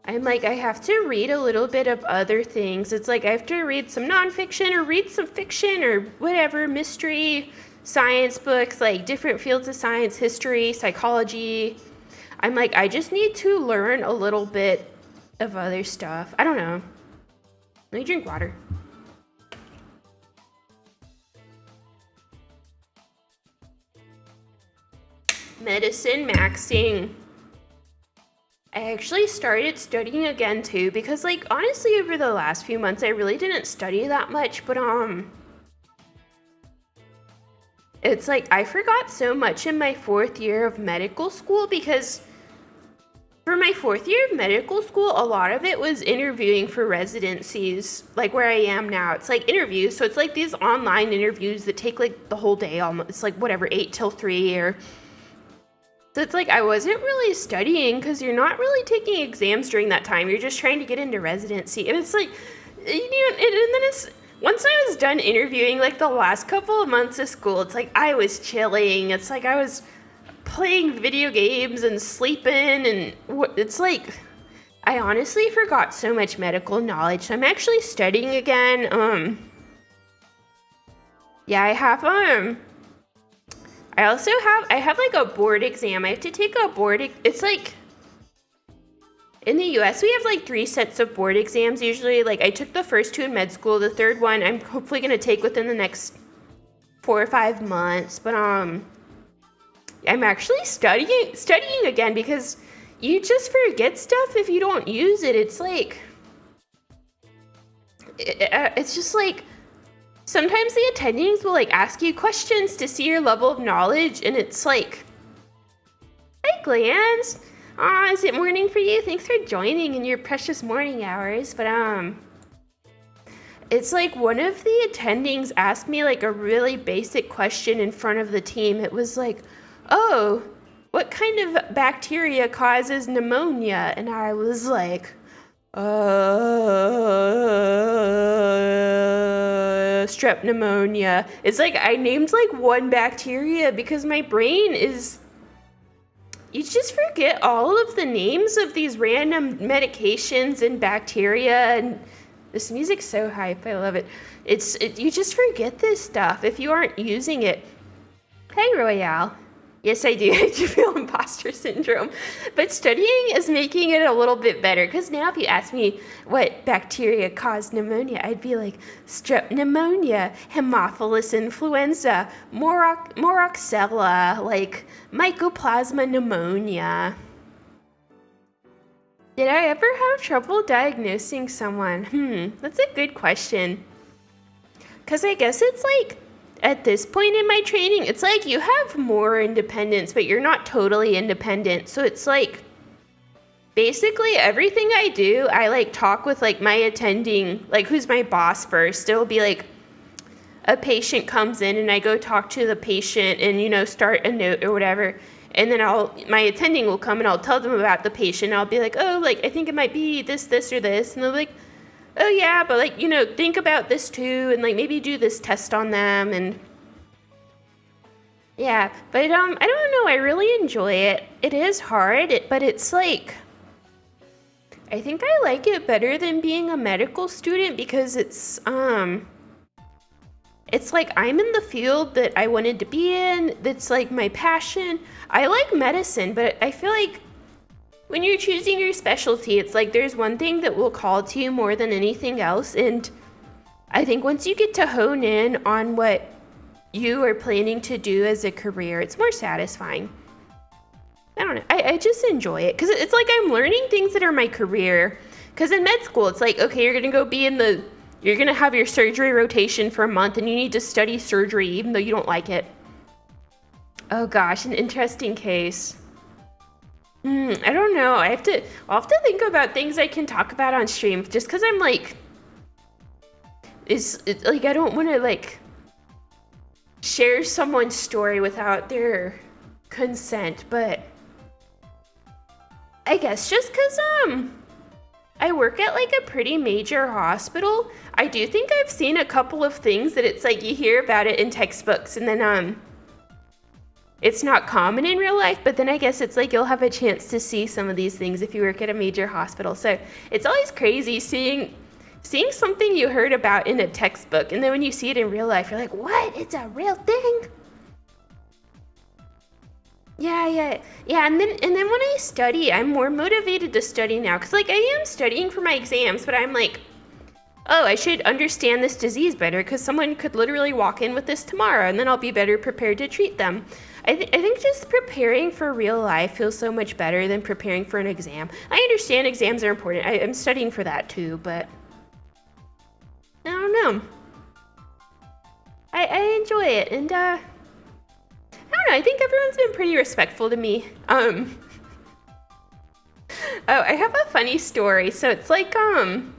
I'm like, I have to read a little bit of other things. It's like I have to read some nonfiction or read some fiction or whatever, mystery, science books, like different fields of science, history, psychology. I'm like, I just need to learn a little bit of other stuff. I don't know. Let me drink water. Medicine maxing. I actually started studying again too because like honestly over the last few months I really didn't study that much, but it's like I forgot so much in my 4th year of medical school because for my 4th year of medical school, a lot of it was interviewing for residencies, like where I am now. It's like interviews, so it's like these online interviews that take like the whole day almost. It's like whatever, 8 till 3 or... So it's like I wasn't really studying because you're not really taking exams during that time. You're just trying to get into residency. And it's like, and then it's... Once I was done interviewing, like the last couple of months of school, it's like I was chilling. It's like I was playing video games and sleeping, and it's like I honestly forgot so much medical knowledge. So I'm actually studying again. Yeah, I have I have like a board exam. I have to take a board. It's like in the US we have like 3 sets of board exams usually. Like I took the first 2 in med school. The third one I'm hopefully going to take within the next 4 or 5 months. But I'm actually studying again because you just forget stuff if you don't use it. It's like it's just like sometimes the attendings will like ask you questions to see your level of knowledge, and it's like, hi Glance. Is it morning for you? Thanks for joining in your precious morning hours. But it's like one of the attendings asked me like a really basic question in front of the team. It was like, oh, what kind of bacteria causes pneumonia? And I was like, strep pneumonia. It's like I named like one bacteria because my brain is... You just forget all of the names of these random medications and bacteria, and this music's so hype. I love it. You just forget this stuff if you aren't using it. Hey, Royale. Yes, I do. I do feel imposter syndrome. But studying is making it a little bit better, because now if you ask me what bacteria cause pneumonia, I'd be like strep pneumonia, Haemophilus influenza, Moraxella, like Mycoplasma pneumonia. Did I ever have trouble diagnosing someone? That's a good question. Because I guess it's like, at this point in my training, it's like you have more independence, but you're not totally independent. So it's like, basically everything I do, I like talk with like my attending, like who's my boss first. It'll be like a patient comes in and I go talk to the patient and, you know, start a note or whatever. And then my attending will come and I'll tell them about the patient. I'll be like, oh, like, I think it might be this, this, or this. And they'll be like, oh yeah, but like, you know, think about this too, and like maybe do this test on them. And yeah, but I don't know, I really enjoy it. It is hard, but it's like, I think I like it better than being a medical student because it's like I'm in the field that I wanted to be in. That's like my passion. I like medicine, but I feel like when you're choosing your specialty, it's like there's one thing that will call to you more than anything else. And I think once you get to hone in on what you are planning to do as a career, it's more satisfying. I don't know. I just enjoy it because it's like I'm learning things that are my career. Because in med school, it's like, okay, you're going to go you're going to have your surgery rotation for a month and you need to study surgery even though you don't like it. Oh gosh, an interesting case. I don't know. I'll have to think about things I can talk about on stream just because I'm like, it's like I don't want to like share someone's story without their consent, but I guess just because I work at like a pretty major hospital, I do think I've seen a couple of things that it's like you hear about it in textbooks and then it's not common in real life, but then I guess it's like you'll have a chance to see some of these things if you work at a major hospital. So it's always crazy seeing something you heard about in a textbook, and then when you see it in real life, you're like, what? It's a real thing? Yeah. And then when I study, I'm more motivated to study now, because like I am studying for my exams, but I'm like, oh, I should understand this disease better, because someone could literally walk in with this tomorrow, and then I'll be better prepared to treat them. I think just preparing for real life feels so much better than preparing for an exam. I understand exams are important. I'm studying for that too, but I don't know. I enjoy it, and I don't know. I think everyone's been pretty respectful to me. Oh, I have a funny story. So it's like, oh,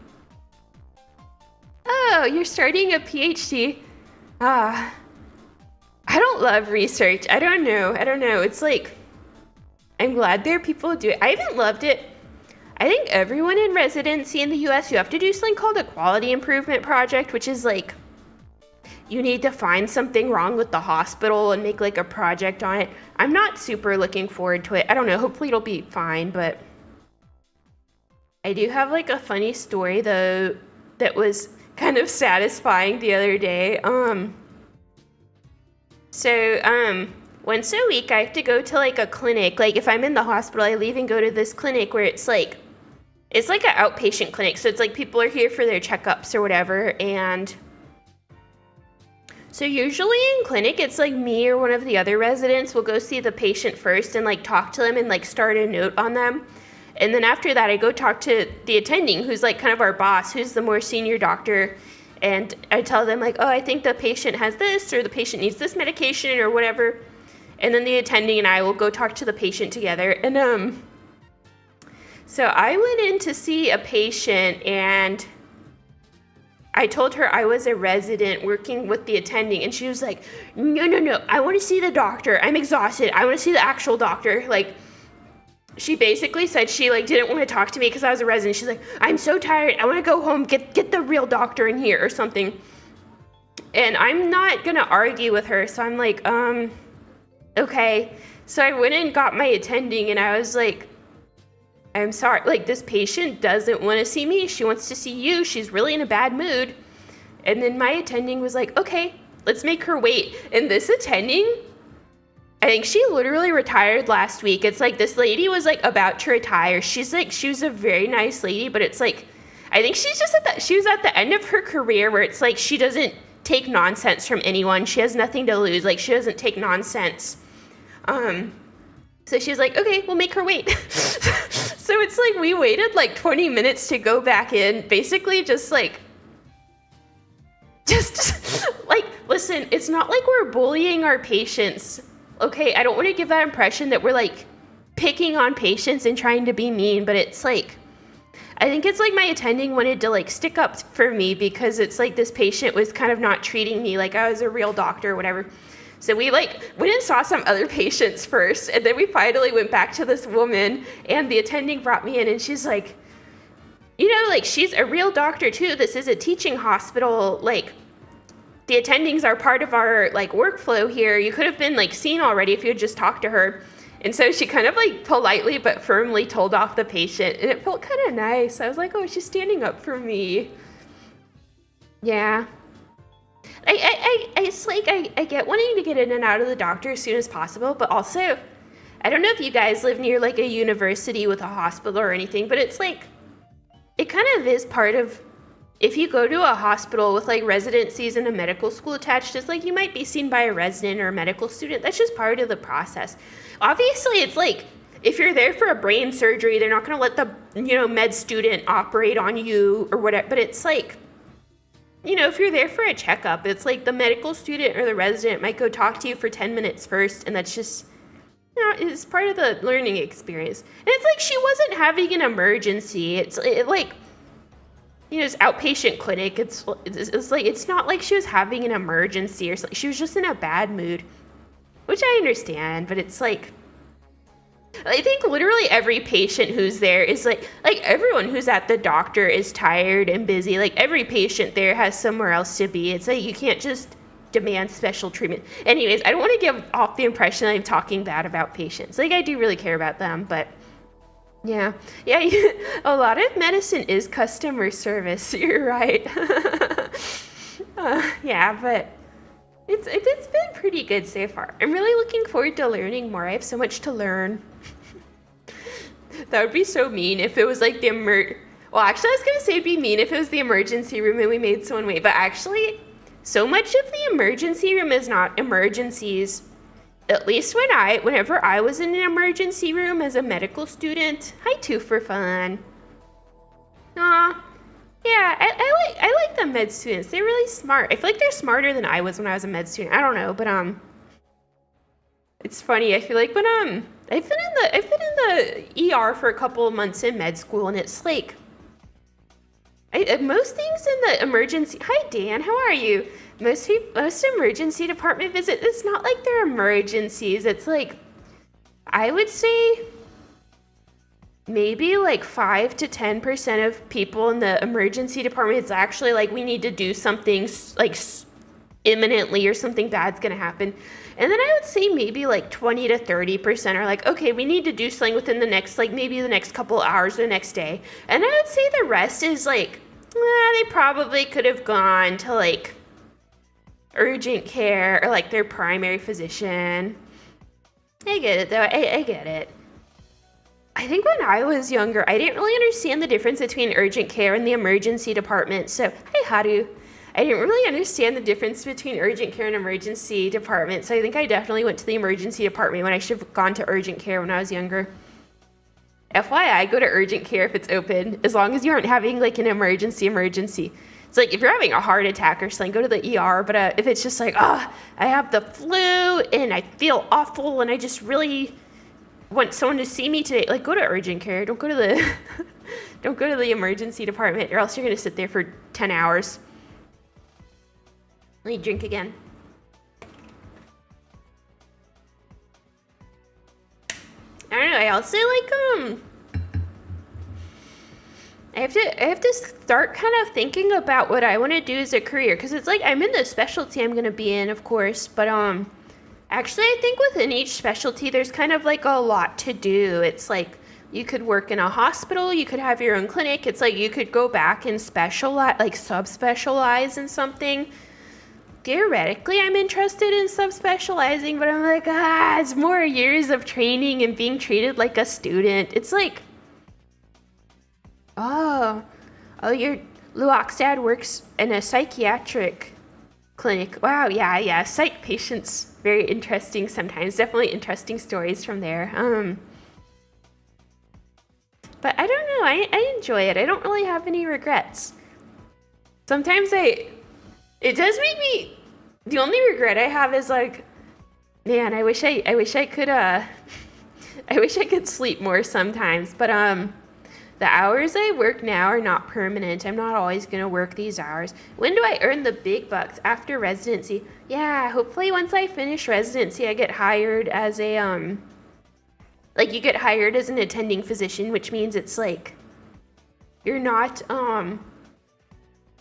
you're starting a PhD. I don't love research. I don't know. It's like, I'm glad there are people who do it. I haven't loved it. I think everyone in residency in the US, you have to do something called a quality improvement project, which is like, you need to find something wrong with the hospital and make like a project on it. I'm not super looking forward to it. I don't know. Hopefully it'll be fine, but I do have like a funny story though that was kind of satisfying the other day. So once a week I have to go to like a clinic. Like if I'm in the hospital, I leave and go to this clinic where it's like an outpatient clinic. So it's like people are here for their checkups or whatever. And so usually in clinic, it's like me or one of the other residents will go see the patient first and like talk to them and like start a note on them. And then after that, I go talk to the attending, who's like kind of our boss, who's the more senior doctor. And I tell them like, oh, I think the patient has this, or the patient needs this medication or whatever. And then the attending and I will go talk to the patient together. And so I went in to see a patient, and I told her I was a resident working with the attending, and she was like, no, I want to see the doctor. I'm exhausted. I want to see the actual doctor. Like, she basically said she like didn't want to talk to me because I was a resident. She's like, I'm so tired. I want to go home. Get the real doctor in here or something. And I'm not gonna argue with her, so I'm like, okay. So I went and got my attending, and I was like, I'm sorry, like this patient doesn't want to see me. She wants to see you. She's really in a bad mood. And then my attending was like, okay, let's make her wait. And this attending, I think she literally retired last week. It's like this lady was like about to retire. She was a very nice lady, but it's like, I think she's just she was at the end of her career where it's like she doesn't take nonsense from anyone. She has nothing to lose. Like she doesn't take nonsense. So she's like, okay, we'll make her wait. So it's like we waited like 20 minutes to go back in, basically just like listen, it's not like we're bullying our patients. Okay, I don't want to give that impression that we're like picking on patients and trying to be mean, but it's like, I think it's like my attending wanted to like stick up for me because it's like this patient was kind of not treating me like I was a real doctor or whatever. So we like went and saw some other patients first, and then we finally went back to this woman, and the attending brought me in, and she's like, you know, like she's a real doctor too. This is a teaching hospital. Like the attendings are part of our like workflow here. You could have been like seen already if you had just talked to her. And so she kind of like politely but firmly told off the patient, and it felt kind of nice. I was like, oh, she's standing up for me. Yeah. It's like I get wanting to get in and out of the doctor as soon as possible, but also, I don't know if you guys live near like a university with a hospital or anything, but it's like, it kind of is part of, if you go to a hospital with like residencies and a medical school attached, it's like you might be seen by a resident or a medical student. That's just part of the process. Obviously, it's like, if you're there for a brain surgery, they're not going to let the, med student operate on you or whatever, but it's like, if you're there for a checkup, it's like the medical student or the resident might go talk to you for 10 minutes first, and that's just, it's part of the learning experience. And it's like she wasn't having an emergency. It's outpatient clinic. It's like, it's not like she was having an emergency or something. She was just in a bad mood, which I understand, but it's like, I think literally every patient who's there is like everyone who's at the doctor is tired and busy. Like every patient there has somewhere else to be. It's like you can't just demand special treatment. Anyways, I don't want to give off the impression that I'm talking bad about patients. Like, I do really care about them, but yeah, a lot of medicine is customer service. You're right. Yeah, but it's been pretty good so far. I'm really looking forward to learning more. I have so much to learn. That would be so mean if it was like well, actually, I was gonna say it'd be mean if it was the emergency room and we made someone wait, but actually, so much of the emergency room is not emergencies. At least whenever I was in an emergency room as a medical student, hi Two for Fun. Aw, yeah, I like the med students. They're really smart. I feel like they're smarter than I was when I was a med student. I don't know, but it's funny. I feel like when I've been in the ER for a couple of months in med school, and it's like most things in the emergency. Hi Dan, how are you? Most emergency department visits, it's not like they're emergencies. It's like, I would say maybe like 5 to 10% of people in the emergency department, it's actually like we need to do something like imminently or something bad's gonna happen. And then I would say maybe like 20 to 30% are like, okay, we need to do something within the next, like maybe the next couple hours or the next day. And I would say the rest is like, they probably could have gone to like urgent care or like their primary physician. I get it though, I get it. I think when I was younger, I didn't really understand the difference between urgent care and the emergency department. So, hi Haru. I didn't really understand the difference between urgent care and emergency department. So I think I definitely went to the emergency department when I should have gone to urgent care when I was younger. FYI, go to urgent care if it's open, as long as you aren't having like an emergency. It's like if you're having a heart attack or something, go to the ER. But if it's just like, I have the flu and I feel awful and I just really want someone to see me today, like go to urgent care. Don't go to the don't go to the emergency department, or else you're gonna sit there for 10 hours. Let me drink again. I don't know. I also like I have to start kind of thinking about what I want to do as a career, because it's like I'm in the specialty I'm going to be in, of course, but actually I think within each specialty there's kind of like a lot to do. It's like you could work in a hospital, you could have your own clinic. It's like you could go back and specialize, like subspecialize in something. Theoretically, I'm interested in subspecializing, but I'm like, it's more years of training and being treated like a student. It's like, your Luoxdad works in a psychiatric clinic. Wow, yeah, psych patients, very interesting sometimes. Definitely interesting stories from there. But I don't know, I enjoy it. I don't really have any regrets. Sometimes it does make me, the only regret I have is like, man, I wish I could I wish I could sleep more sometimes, but the hours I work now are not permanent. I'm not always going to work these hours. When do I earn the big bucks? After residency. Yeah, hopefully once I finish residency, I get hired as a like you get hired as an attending physician, which means it's like you're not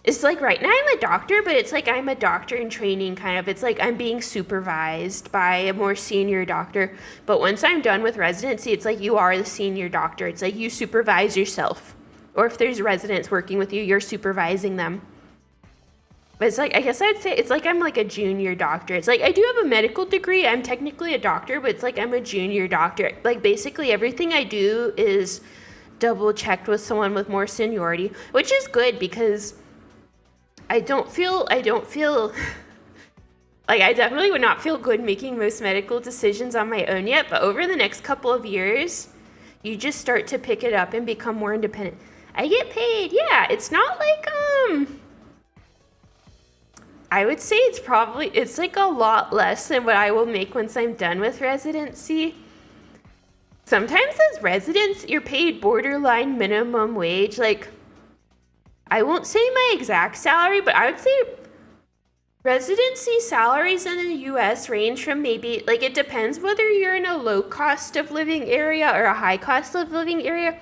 it's like right now I'm a doctor, but it's like I'm a doctor in training kind of. It's like I'm being supervised by a more senior doctor. But once I'm done with residency, it's like you are the senior doctor. It's like you supervise yourself. Or if there's residents working with you, you're supervising them. But it's like, I guess I'd say it's like I'm like a junior doctor. It's like I do have a medical degree. I'm technically a doctor, but it's like I'm a junior doctor. Like basically everything I do is double checked with someone with more seniority, which is good because I don't feel like I definitely would not feel good making most medical decisions on my own yet, but over the next couple of years, you just start to pick it up and become more independent. I get paid, yeah. It's not like, I would say it's like a lot less than what I will make once I'm done with residency. Sometimes as residents, you're paid borderline minimum wage, like, I won't say my exact salary, but I would say residency salaries in the US range from maybe, like it depends whether you're in a low cost of living area or a high cost of living area.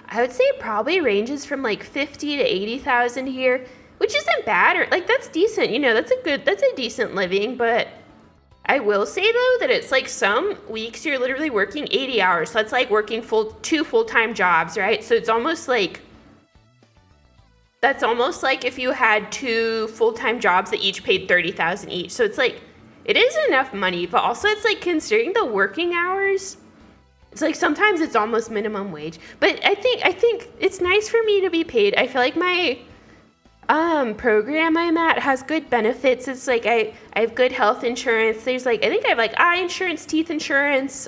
I would say it probably ranges from like 50 to 80,000 a year, which isn't isn't bad, or like that's decent, that's a decent living, but I will say though that it's like some weeks you're literally working 80 hours. So that's like working two full-time jobs, right? So it's almost like if you had two full-time jobs that each paid $30,000 each. So it's like it is enough money, but also it's like considering the working hours, it's like sometimes it's almost minimum wage. But I think it's nice for me to be paid. I feel like my program I'm at has good benefits. It's like I have good health insurance. There's like I think I have like eye insurance, teeth insurance.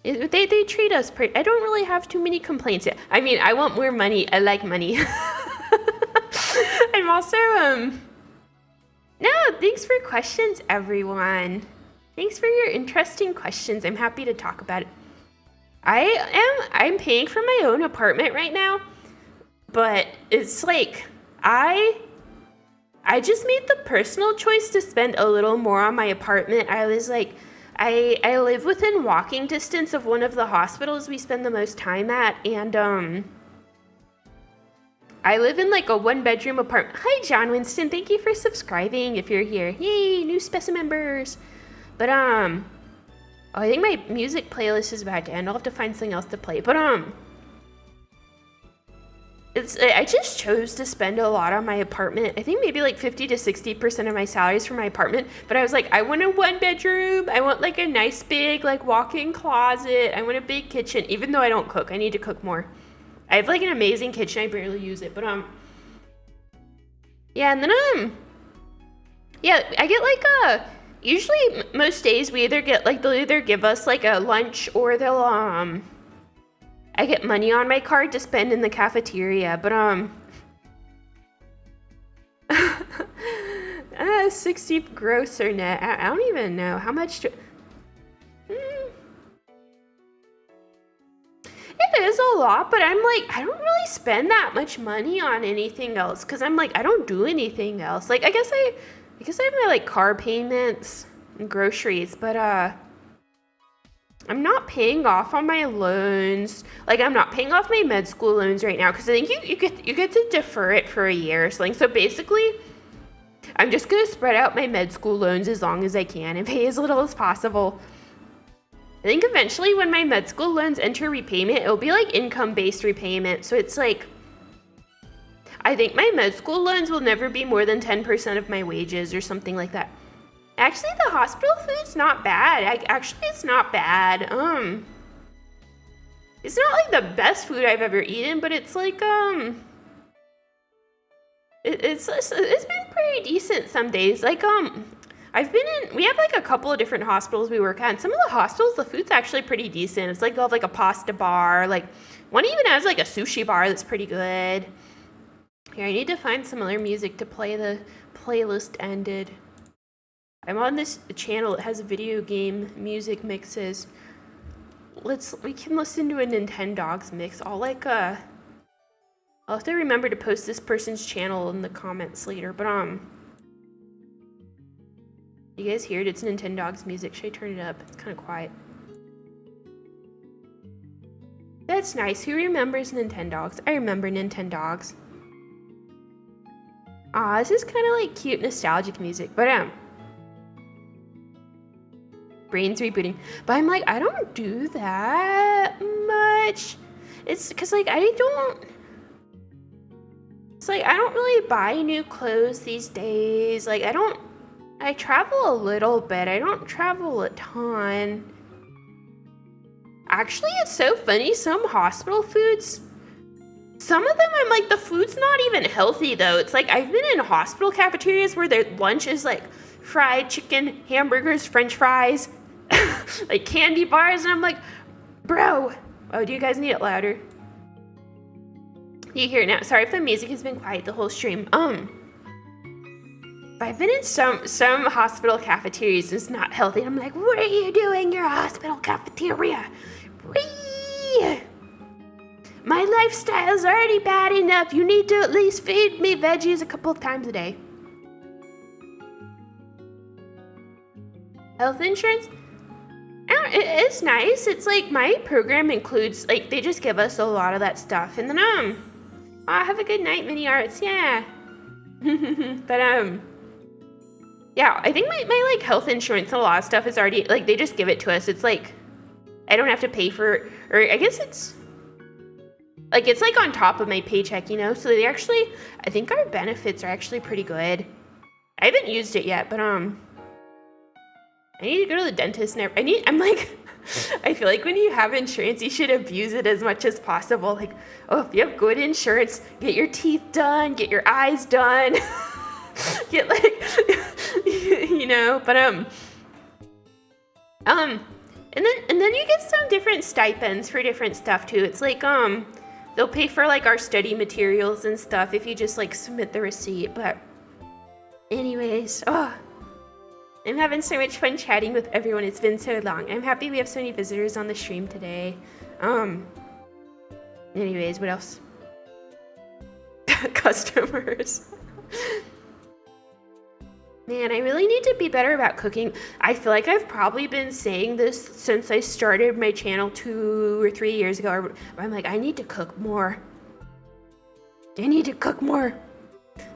They treat us pretty. I don't really have too many complaints yet. I mean, I want more money. I like money. I'm also no, thanks for questions, everyone. Thanks for your interesting questions. I'm happy to talk about it. I'm paying for my own apartment right now. But it's like, I just made the personal choice to spend a little more on my apartment. I was like, I live within walking distance of one of the hospitals we spend the most time at. And I live in like a 1-bedroom apartment. Hi, John Winston. Thank you for subscribing if you're here. Yay, new specimen members. But, I think my music playlist is about to end. I'll have to find something else to play. But, I just chose to spend a lot on my apartment. I think maybe like 50 to 60% of my salary is for my apartment. But I was like, I want a 1-bedroom. I want like a nice big like walk-in closet. I want a big kitchen. Even though I don't cook, I need to cook more. I have like an amazing kitchen. I barely use it. But yeah, and then yeah, I get like usually most days we either get like they'll either give us like a lunch or they'll I get money on my card to spend in the cafeteria, but 60 gross or net. I don't even know how much. It is a lot, but I'm like I don't really spend that much money on anything else because I'm like I don't do anything else. Like I guess I have my like car payments and groceries, but I'm not paying off on my loans. Like I'm not paying off my med school loans right now because I think you get to defer it for a year or something. So basically, I'm just gonna spread out my med school loans as long as I can and pay as little as possible. I think eventually when my med school loans enter repayment, it'll be like income-based repayment. So it's like I think my med school loans will never be more than 10% of my wages or something like that. Actually, the hospital food's not bad. Actually, it's not bad. It's not like the best food I've ever eaten, but it's like it's been pretty decent some days. Like we have like a couple of different hospitals we work at, and some of the hospitals the food's actually pretty decent. It's like they'll have like a pasta bar, like one even has like a sushi bar that's pretty good. Here, I need to find some other music to play. The playlist ended. I'm on this channel that has video game music mixes. We can listen to a Nintendogs mix. I'll have to remember to post this person's channel in the comments later. But you guys hear it? It's Nintendogs music. Should I turn it up? It's kind of quiet. That's nice. Who remembers Nintendogs? I remember Nintendogs. This is kind of like cute nostalgic music. But brain's rebooting, but I'm like I don't do that much. It's because like I don't really buy new clothes these days. Like I travel a little bit. I don't travel a ton. Actually, it's so funny. Some hospital foods, some of them I'm like the food's not even healthy though. It's like I've been in hospital cafeterias where their lunch is like fried chicken, hamburgers, french fries, like candy bars, and I'm like, bro. Oh, do you guys need it louder? You hear it now. Sorry if the music has been quiet the whole stream. I've been in some hospital cafeterias. It's not healthy. I'm like, what are you doing? Your hospital cafeteria. Whee! My lifestyle's already bad enough. You need to at least feed me veggies a couple of times a day. Health insurance? It's nice. It's like my program includes, like, they just give us a lot of that stuff. And then, Have a good night, Mini Arts. Yeah. But yeah, I think my like health insurance and a lot of stuff is already like they just give it to us. It's like I don't have to pay for, or I guess it's like on top of my paycheck, you know. So they actually, I think our benefits are actually pretty good. I haven't used it yet, but I need to go to the dentist. I'm like, I feel like when you have insurance, you should abuse it as much as possible. Like, oh, if you have good insurance, get your teeth done, get your eyes done, get like, you know. But and then you get some different stipends for different stuff too. It's like they'll pay for like our study materials and stuff if you just like submit the receipt. But anyways, I'm having so much fun chatting with everyone. It's been so long. I'm happy we have so many visitors on the stream today. Anyways, what else? Customers. Man, I really need to be better about cooking. I feel like I've probably been saying this since I started my channel 2 or 3 years ago. I'm like, I need to cook more. I need to cook more.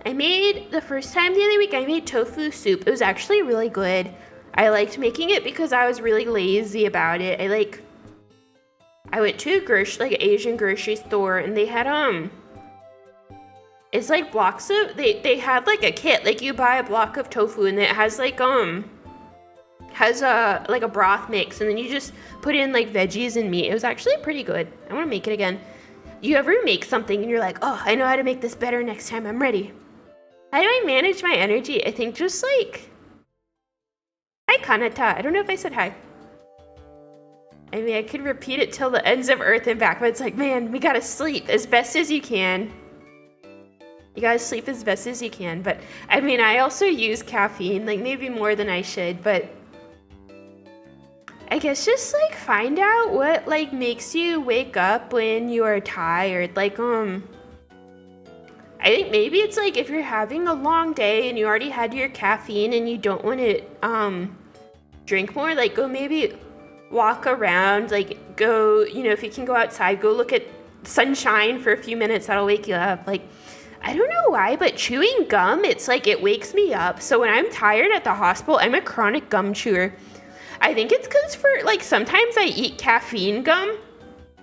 I made, the first time the other week, I made tofu soup. It was actually really good. I liked making it because I was really lazy about it. I went to a Asian grocery store, and they had, it's like blocks of, they had like a kit, like you buy a block of tofu, and it has like, has a broth mix, and then you just put in like veggies and meat. It was actually pretty good. I want to make it again. You ever make something and you're like, oh, I know how to make this better next time. I'm ready. How do I manage my energy? I think just like, hi Kanata. I don't know if I said hi. I mean, I could repeat it till the ends of earth and back, but it's like, man, we gotta sleep as best as you can. You gotta sleep as best as you can. But I mean, I also use caffeine, like maybe more than I should, but I guess just like find out what like makes you wake up when you are tired. Like I think maybe it's like if you're having a long day and you already had your caffeine and you don't want to drink more, like go maybe walk around, like go, you know, if you can go outside, go look at sunshine for a few minutes. That'll wake you up. Like I don't know why, but chewing gum, it's like it wakes me up. So when I'm tired at the hospital, I'm a chronic gum chewer. I think it's because for like sometimes I eat caffeine gum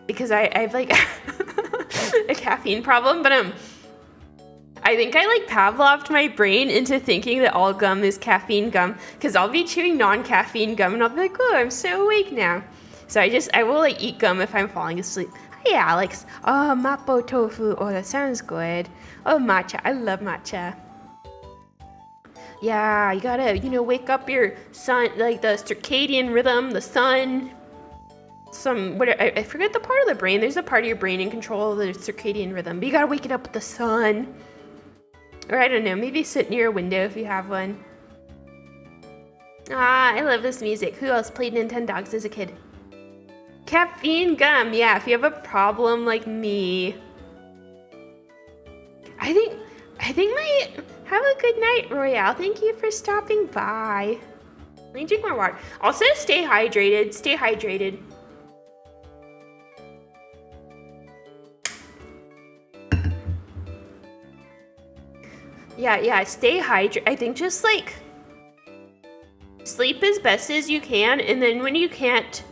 because I have like a caffeine problem, but I think I like Pavloved my brain into thinking that all gum is caffeine gum because I'll be chewing non-caffeine gum and I'll be like, oh, I'm so awake now. So I will like eat gum if I'm falling asleep. Hi Alex. Oh, mapo tofu. Oh, that sounds good. Oh, matcha. I love matcha. Yeah, you gotta, you know, wake up your sun, like the circadian rhythm, the sun. I forget the part of the brain. There's a part of your brain in control of the circadian rhythm, but you gotta wake it up with the sun. Or I don't know, maybe sit near a window if you have one. I love this music. Who else played Nintendogs as a kid? Caffeine gum. Yeah, if you have a problem like me. I think have a good night, Royale. Thank you for stopping by. Let me drink more water. Also, stay hydrated. Stay hydrated. Yeah, stay hydrated. I think just like sleep as best as you can, and then when you can't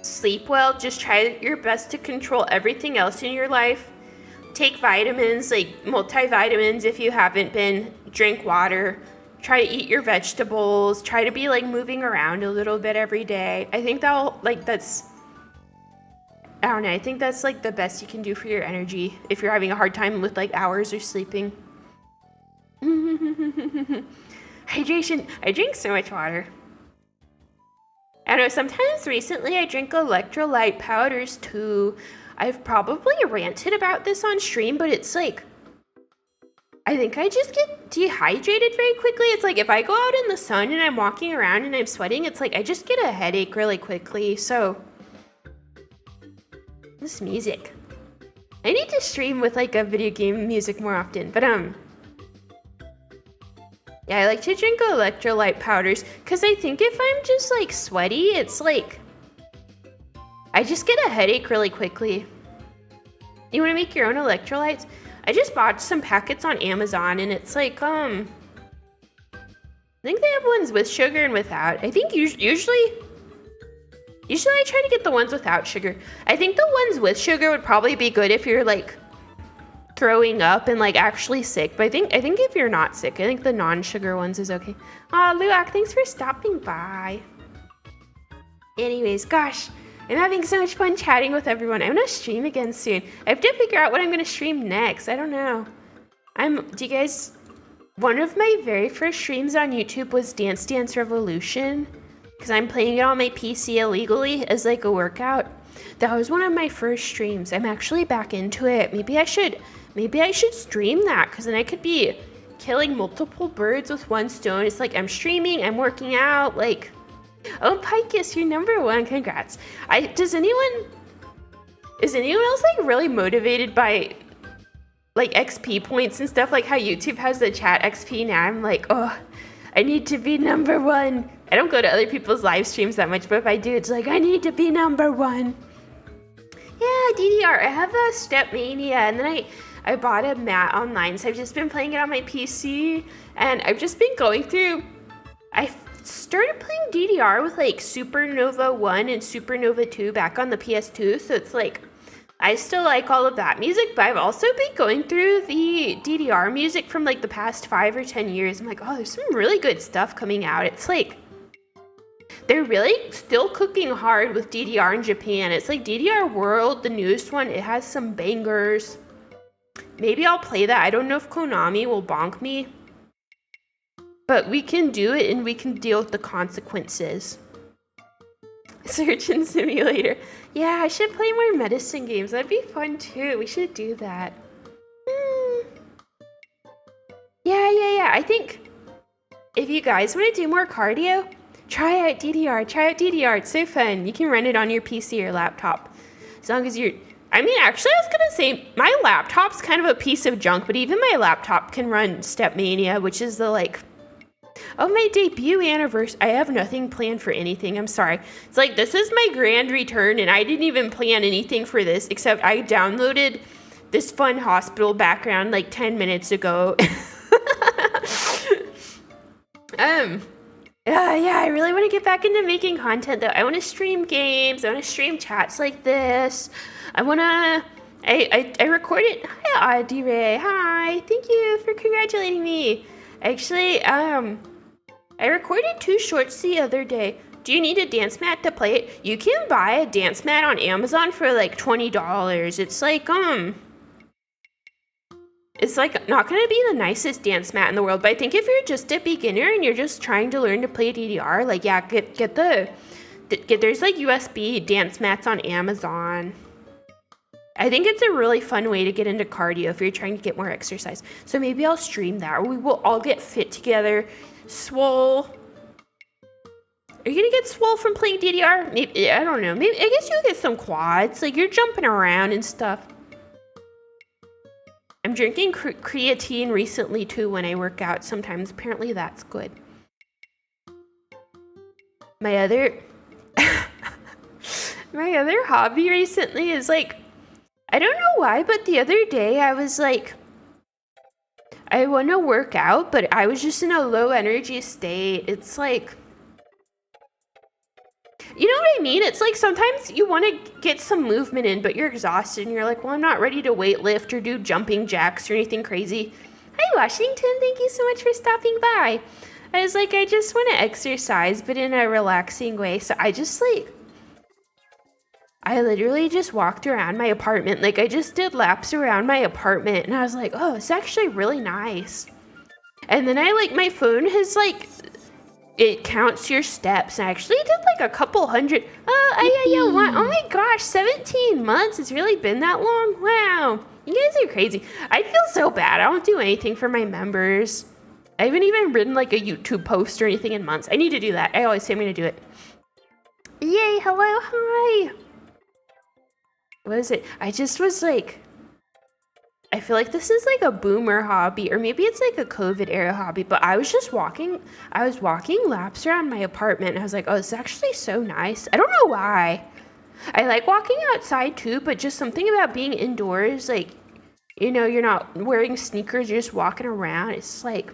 sleep well, just try your best to control everything else in your life. Take vitamins, like multivitamins if you haven't been. Drink water. Try to eat your vegetables. Try to be like moving around a little bit every day. I think I don't know. I think that's like the best you can do for your energy if you're having a hard time with like hours or sleeping. Hydration. I drink so much water. I don't know, sometimes recently I drink electrolyte powders too. I've probably ranted about this on stream, but it's like, I think I just get dehydrated very quickly. It's like if I go out in the sun and I'm walking around and I'm sweating, it's like I just get a headache really quickly. So, this music. I need to stream with like a video game music more often, but yeah, I like to drink electrolyte powders because I think if I'm just like sweaty, it's like I just get a headache really quickly. You want to make your own electrolytes? I just bought some packets on Amazon, and it's like, I think they have ones with sugar and without. I think usually I try to get the ones without sugar. I think the ones with sugar would probably be good if you're like throwing up and like actually sick. But I think if you're not sick, I think the non-sugar ones is okay. Aw, Luak, thanks for stopping by. Anyways, gosh, I'm having so much fun chatting with everyone. I'm gonna stream again soon. I have to figure out what I'm gonna stream next. I don't know. One of my very first streams on YouTube was Dance Dance Revolution, because I'm playing it on my PC illegally as like a workout. That was one of my first streams. I'm actually back into it. Maybe I should stream that, because then I could be killing multiple birds with one stone. It's like I'm streaming, I'm working out, like, oh, Picus, you're #1. Congrats. Is anyone else like really motivated by like XP points and stuff, like how YouTube has the chat XP now? I'm like, oh, I need to be #1. I don't go to other people's live streams that much, but if I do, it's like I need to be #1. Yeah, DDR. I have a Step Mania, and then I bought a mat online, so I've just been playing it on my PC, and I've just been going through. I started playing DDR with like Supernova 1 and Supernova 2 back on the PS2, so it's like I still like all of that music, but I've also been going through the DDR music from like the past 5 or 10 years. I'm like, oh, there's some really good stuff coming out. It's like they're really still cooking hard with DDR in Japan. It's like DDR World, the newest one, it has some bangers. Maybe I'll play that. I don't know if Konami will bonk me, but we can do it and we can deal with the consequences. Surgeon Simulator. Yeah, I should play more medicine games. That'd be fun too. We should do that. Yeah. I think if you guys want to do more cardio, try out DDR. It's so fun. You can run it on your PC or laptop. As long as you're... actually, I was going to say, my laptop's kind of a piece of junk, but even my laptop can run Step Mania, which is the, like... Oh, my debut anniversary. I have nothing planned for anything. I'm sorry. It's like, this is my grand return, and I didn't even plan anything for this, except I downloaded this fun hospital background like 10 minutes ago. Yeah, I really want to get back into making content, though. I want to stream games. I want to stream chats like this. I recorded. Hi, Audie Ray. Hi. Thank you for congratulating me. Actually, I recorded 2 shorts the other day. Do you need a dance mat to play it? You can buy a dance mat on Amazon for like $20. It's like not gonna be the nicest dance mat in the world, but I think if you're just a beginner and you're just trying to learn to play DDR, like, yeah, get there's like USB dance mats on Amazon. I think it's a really fun way to get into cardio if you're trying to get more exercise. So maybe I'll stream that, or we will all get fit together, swole. Are you gonna get swole from playing DDR? Maybe, I don't know. Maybe, I guess you'll get some quads. Like, you're jumping around and stuff. I'm drinking creatine recently too when I work out sometimes. Apparently that's good. My other hobby recently is like, I don't know why, but the other day I was like, I want to work out, but I was just in a low energy state. It's like, you know what I mean? It's like sometimes you want to get some movement in, but you're exhausted and you're like, well, I'm not ready to weight lift or do jumping jacks or anything crazy. Hi, Washington. Thank you so much for stopping by. I was like, I just want to exercise, but in a relaxing way. So I literally just walked around my apartment. Like, I just did laps around my apartment, and I was like, oh, it's actually really nice. And then my phone has it counts your steps. I actually did like a couple hundred. Oh my gosh, 17 months. It's really been that long? Wow. You guys are crazy. I feel so bad. I don't do anything for my members. I haven't even written like a YouTube post or anything in months. I need to do that. I always say I'm going to do it. Yay, hello, hi. What is it? I just was like, I feel like this is like a boomer hobby, or maybe it's like a COVID era hobby, but I was walking laps around my apartment, and I was like, oh, this is actually so nice. I don't know why. I like walking outside too, but just something about being indoors, like, you're not wearing sneakers, you're just walking around. It's like,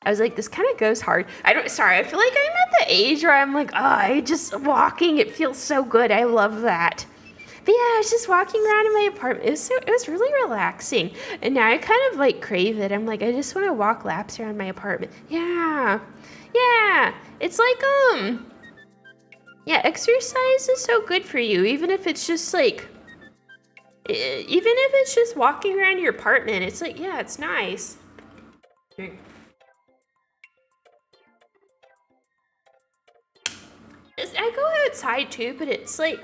I was like, this kind of goes hard. I feel like I'm at the age where I'm like, walking, it feels so good. I love that. But yeah, I was just walking around in my apartment. It was really relaxing. And now I kind of like crave it. I'm like, I just want to walk laps around my apartment. Yeah. It's like, exercise is so good for you. Even if it's just walking around your apartment, it's like, yeah, it's nice. I go outside too, but it's like,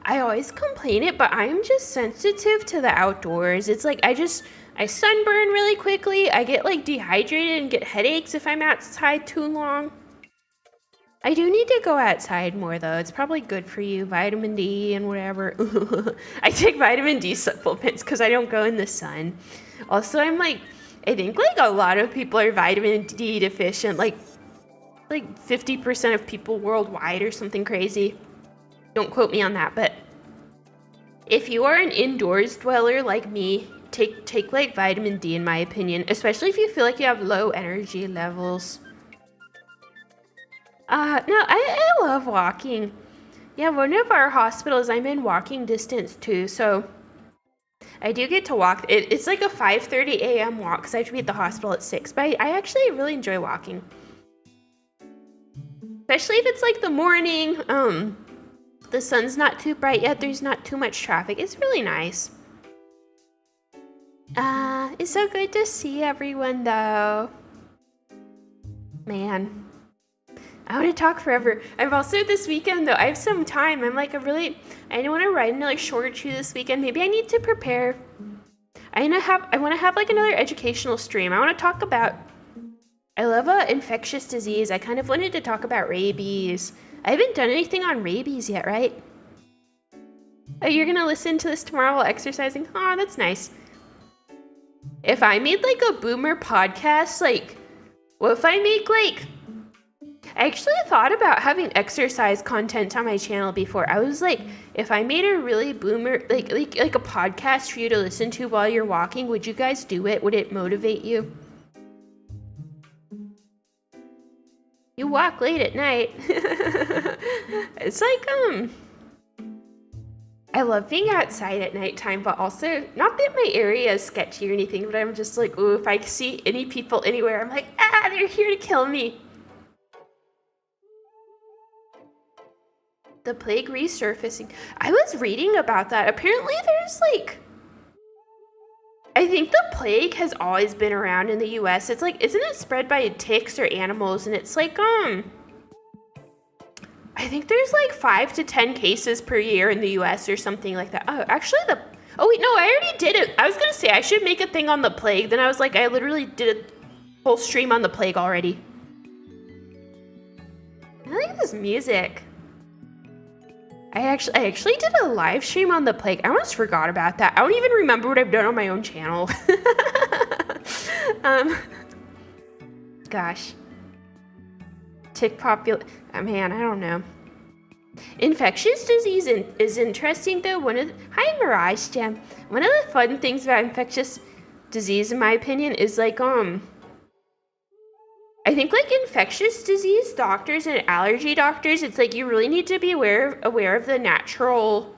I always complain it, but I'm just sensitive to the outdoors. It's like, I sunburn really quickly. I get like dehydrated and get headaches if I'm outside too long. I do need to go outside more though. It's probably good for you, vitamin D and whatever. I take vitamin D supplements because I don't go in the sun. Also, I think like a lot of people are vitamin D deficient, like 50% of people worldwide or something crazy. Don't quote me on that, but if you are an indoors dweller like me, take like vitamin D in my opinion, especially if you feel like you have low energy levels. No, I love walking. Yeah, one of our hospitals, I'm in walking distance too, so I do get to walk. It's like a 5:30 a.m. walk because I have to be at the hospital at 6, but I actually really enjoy walking. Especially if it's like the morning, the sun's not too bright yet, there's not too much traffic. It's really nice. It's so good to see everyone though. Man, I want to talk forever. I'm also this weekend though, I have some time. I'm like, I don't want to write another short or two this weekend. Maybe I need to prepare. I want to have like another educational stream. I want to talk about, I love infectious disease. I kind of wanted to talk about rabies. I haven't done anything on rabies yet, right? Oh, you're going to listen to this tomorrow while exercising? Oh, that's nice. If I made like a boomer podcast, like, what if I make like, I actually thought about having exercise content on my channel before. I was like, if I made a really boomer, like a podcast for you to listen to while you're walking, would you guys do it? Would it motivate you? You walk late at night. It's like, I love being outside at nighttime, but also, not that my area is sketchy or anything, but I'm just like, ooh, if I see any people anywhere, I'm like, they're here to kill me. The plague resurfacing. I was reading about that. Apparently there's like, I think the plague has always been around in the US. It's like, isn't it spread by ticks or animals? And it's like, I think there's like 5 to 10 cases per year in the US or something like that. Oh, actually oh wait, no, I already did it. I was gonna say I should make a thing on the plague. Then I was like, I literally did a whole stream on the plague already. I like this music. I actually did a live stream on the plague. I almost forgot about that. I don't even remember what I've done on my own channel. Gosh. Tick man, I don't know. Infectious disease is interesting though. Hi Mirage Gem. One of the fun things about infectious disease in my opinion is like I think like infectious disease doctors and allergy doctors, it's like you really need to be aware of the natural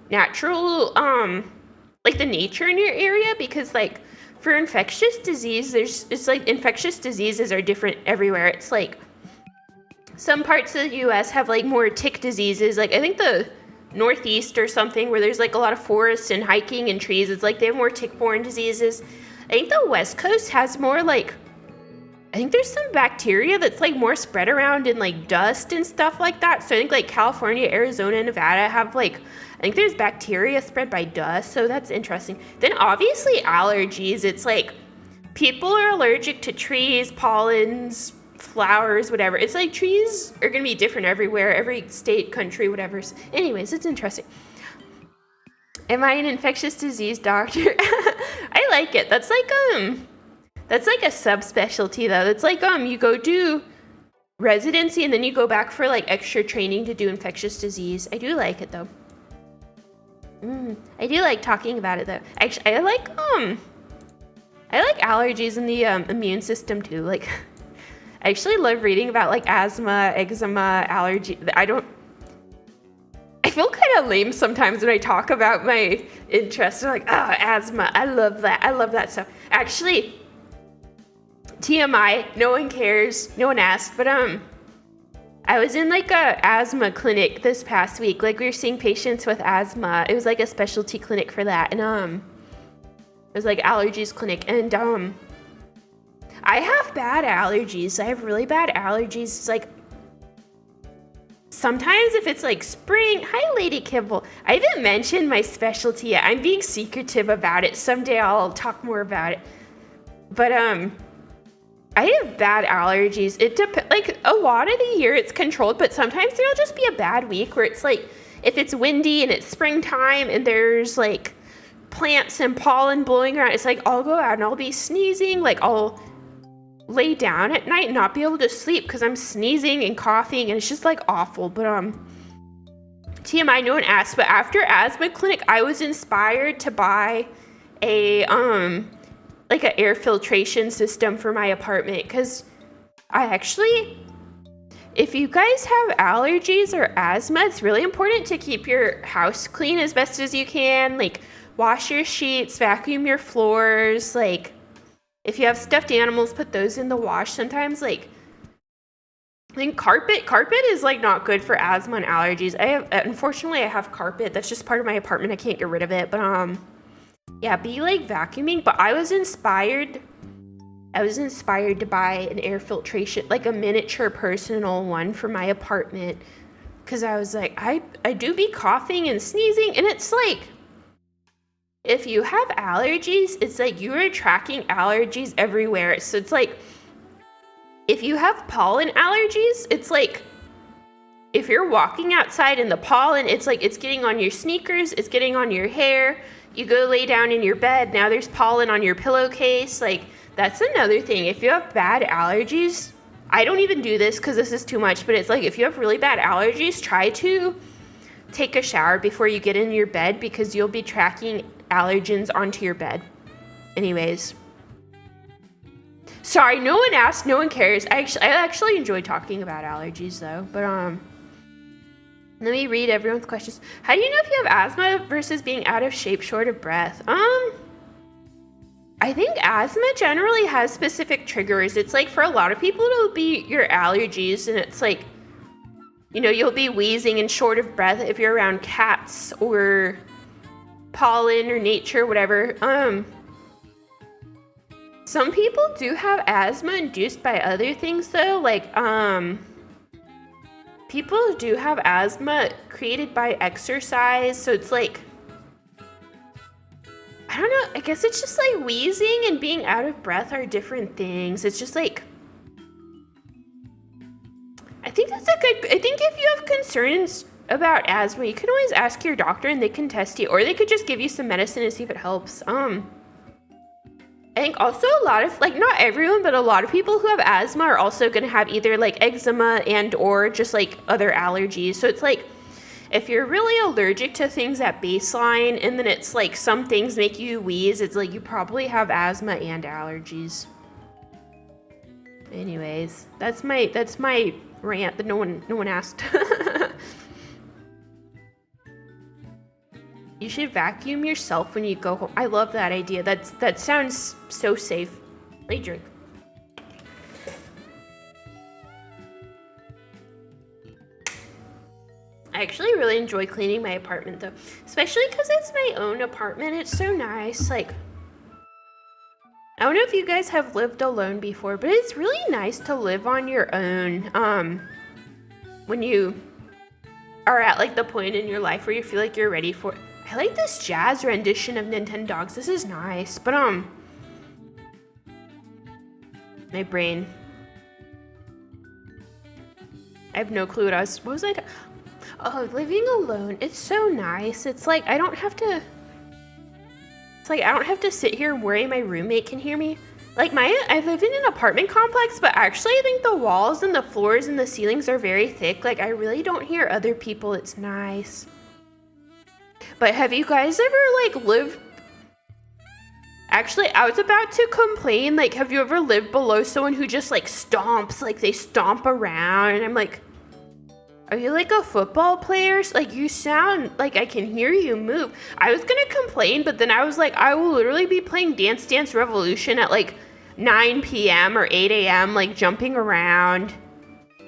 like the nature in your area, because like for infectious disease it's like infectious diseases are different everywhere. It's like some parts of the US have like more tick diseases, like I think the Northeast or something where there's like a lot of forests and hiking and trees, it's like they have more tick-borne diseases. I think the West Coast has more like, I think there's some bacteria that's like more spread around in like dust and stuff like that. So I think like California, Arizona, Nevada have like, I think there's bacteria spread by dust. So that's interesting. Then obviously allergies. It's like people are allergic to trees, pollens, flowers, whatever. It's like trees are going to be different everywhere, every state, country, whatever. Anyways, it's interesting. Am I an infectious disease doctor? I like it. That's like a subspecialty though. That's like you go do residency and then you go back for like extra training to do infectious disease. I do like it though. I do like talking about it though. Actually, I like allergies in the immune system too. Like, I actually love reading about like asthma, eczema, allergy. I feel kind of lame sometimes when I talk about my interests. I'm like, oh, asthma. I love that. I love that stuff. Actually, TMI, no one cares. No one asked, but I was in like a asthma clinic this past week. Like, we were seeing patients with asthma. It was like a specialty clinic for that. And it was like allergies clinic. And I have bad allergies. I have really bad allergies. It's like, sometimes if it's like spring, hi Lady Kibble. I haven't mentioned my specialty yet. I'm being secretive about it. Someday I'll talk more about it. But I have bad allergies. It depends. Like, a lot of the year it's controlled, but sometimes there'll just be a bad week where it's like, if it's windy and it's springtime and there's like plants and pollen blowing around, it's like I'll go out and I'll be sneezing. Like, I'll lay down at night and not be able to sleep because I'm sneezing and coughing, and it's just like awful. But TMI, no one asked, but after asthma clinic, I was inspired to buy a like an air filtration system for my apartment, because if you guys have allergies or asthma, it's really important to keep your house clean as best as you can. Like, wash your sheets, vacuum your floors. Like, if you have stuffed animals, put those in the wash. Sometimes, like, I think carpet is like not good for asthma and allergies. Unfortunately, I have carpet. That's just part of my apartment. I can't get rid of it. But yeah, be like vacuuming. But I was inspired to buy an air filtration, like a miniature personal one for my apartment, because I was like, I do be coughing and sneezing, and it's like, if you have allergies, it's like you are tracking allergies everywhere. So it's like, if you have pollen allergies, it's like, if you're walking outside and the pollen, it's like it's getting on your sneakers, it's getting on your hair. You go lay down in your bed, now there's pollen on your pillowcase. Like, that's another thing. If you have bad allergies, I don't even do this because this is too much, but it's like, if you have really bad allergies, try to take a shower before you get in your bed, because you'll be tracking allergens onto your bed. Anyways, sorry, no one asked, no one cares. I actually enjoy talking about allergies though. But let me read everyone's questions. How do you know if you have asthma versus being out of shape, short of breath? I think asthma generally has specific triggers. It's like, for a lot of people, it'll be your allergies, and it's like, you know, you'll be wheezing and short of breath if you're around cats or pollen or nature, whatever. Some people do have asthma induced by other things though. Like, people do have asthma created by exercise. So it's like, I don't know, I guess it's just like wheezing and being out of breath are different things. It's just like, I think if you have concerns about asthma, you can always ask your doctor and they can test you, or they could just give you some medicine and see if it helps. I think also a lot of, like, not everyone, but a lot of people who have asthma are also going to have either like eczema and or just like other allergies. So it's like, if you're really allergic to things at baseline, and then it's like some things make you wheeze, it's like you probably have asthma and allergies. Anyways, that's my rant that no one asked. You should vacuum yourself when you go home. I love that idea. That sounds so safe. Let me drink. I actually really enjoy cleaning my apartment though, especially because it's my own apartment. It's so nice. Like, I don't know if you guys have lived alone before, but it's really nice to live on your own. When you are at like the point in your life where you feel like you're ready for it. I like this jazz rendition of Nintendogs. This is nice, but my brain. I have no clue what was I? Oh, living alone. It's so nice. It's like I don't have to sit here worrying my roommate can hear me. Like, I live in an apartment complex, but actually I think the walls and the floors and the ceilings are very thick. Like, I really don't hear other people. It's nice. But have you guys ever like lived? Actually, I was about to complain, like, have you ever lived below someone who just like stomps, like they stomp around? And I'm like, are you like a football player? Like, you sound like I can hear you move. I was gonna complain, but then I was like, I will literally be playing Dance Dance Revolution at like 9 p.m. or 8 a.m., like jumping around.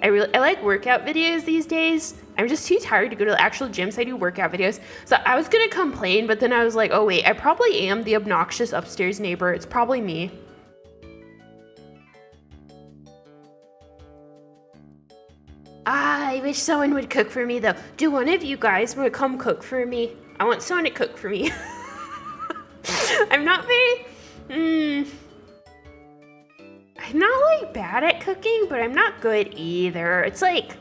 I like workout videos these days. I'm just too tired to go to the actual gym, so I do workout videos. So I was gonna complain, but then I was like, oh wait, I probably am the obnoxious upstairs neighbor. It's probably me. I wish someone would cook for me though. Do one of you guys want to come cook for me? I want someone to cook for me. I'm not very, I'm not like bad at cooking, but I'm not good either. It's like,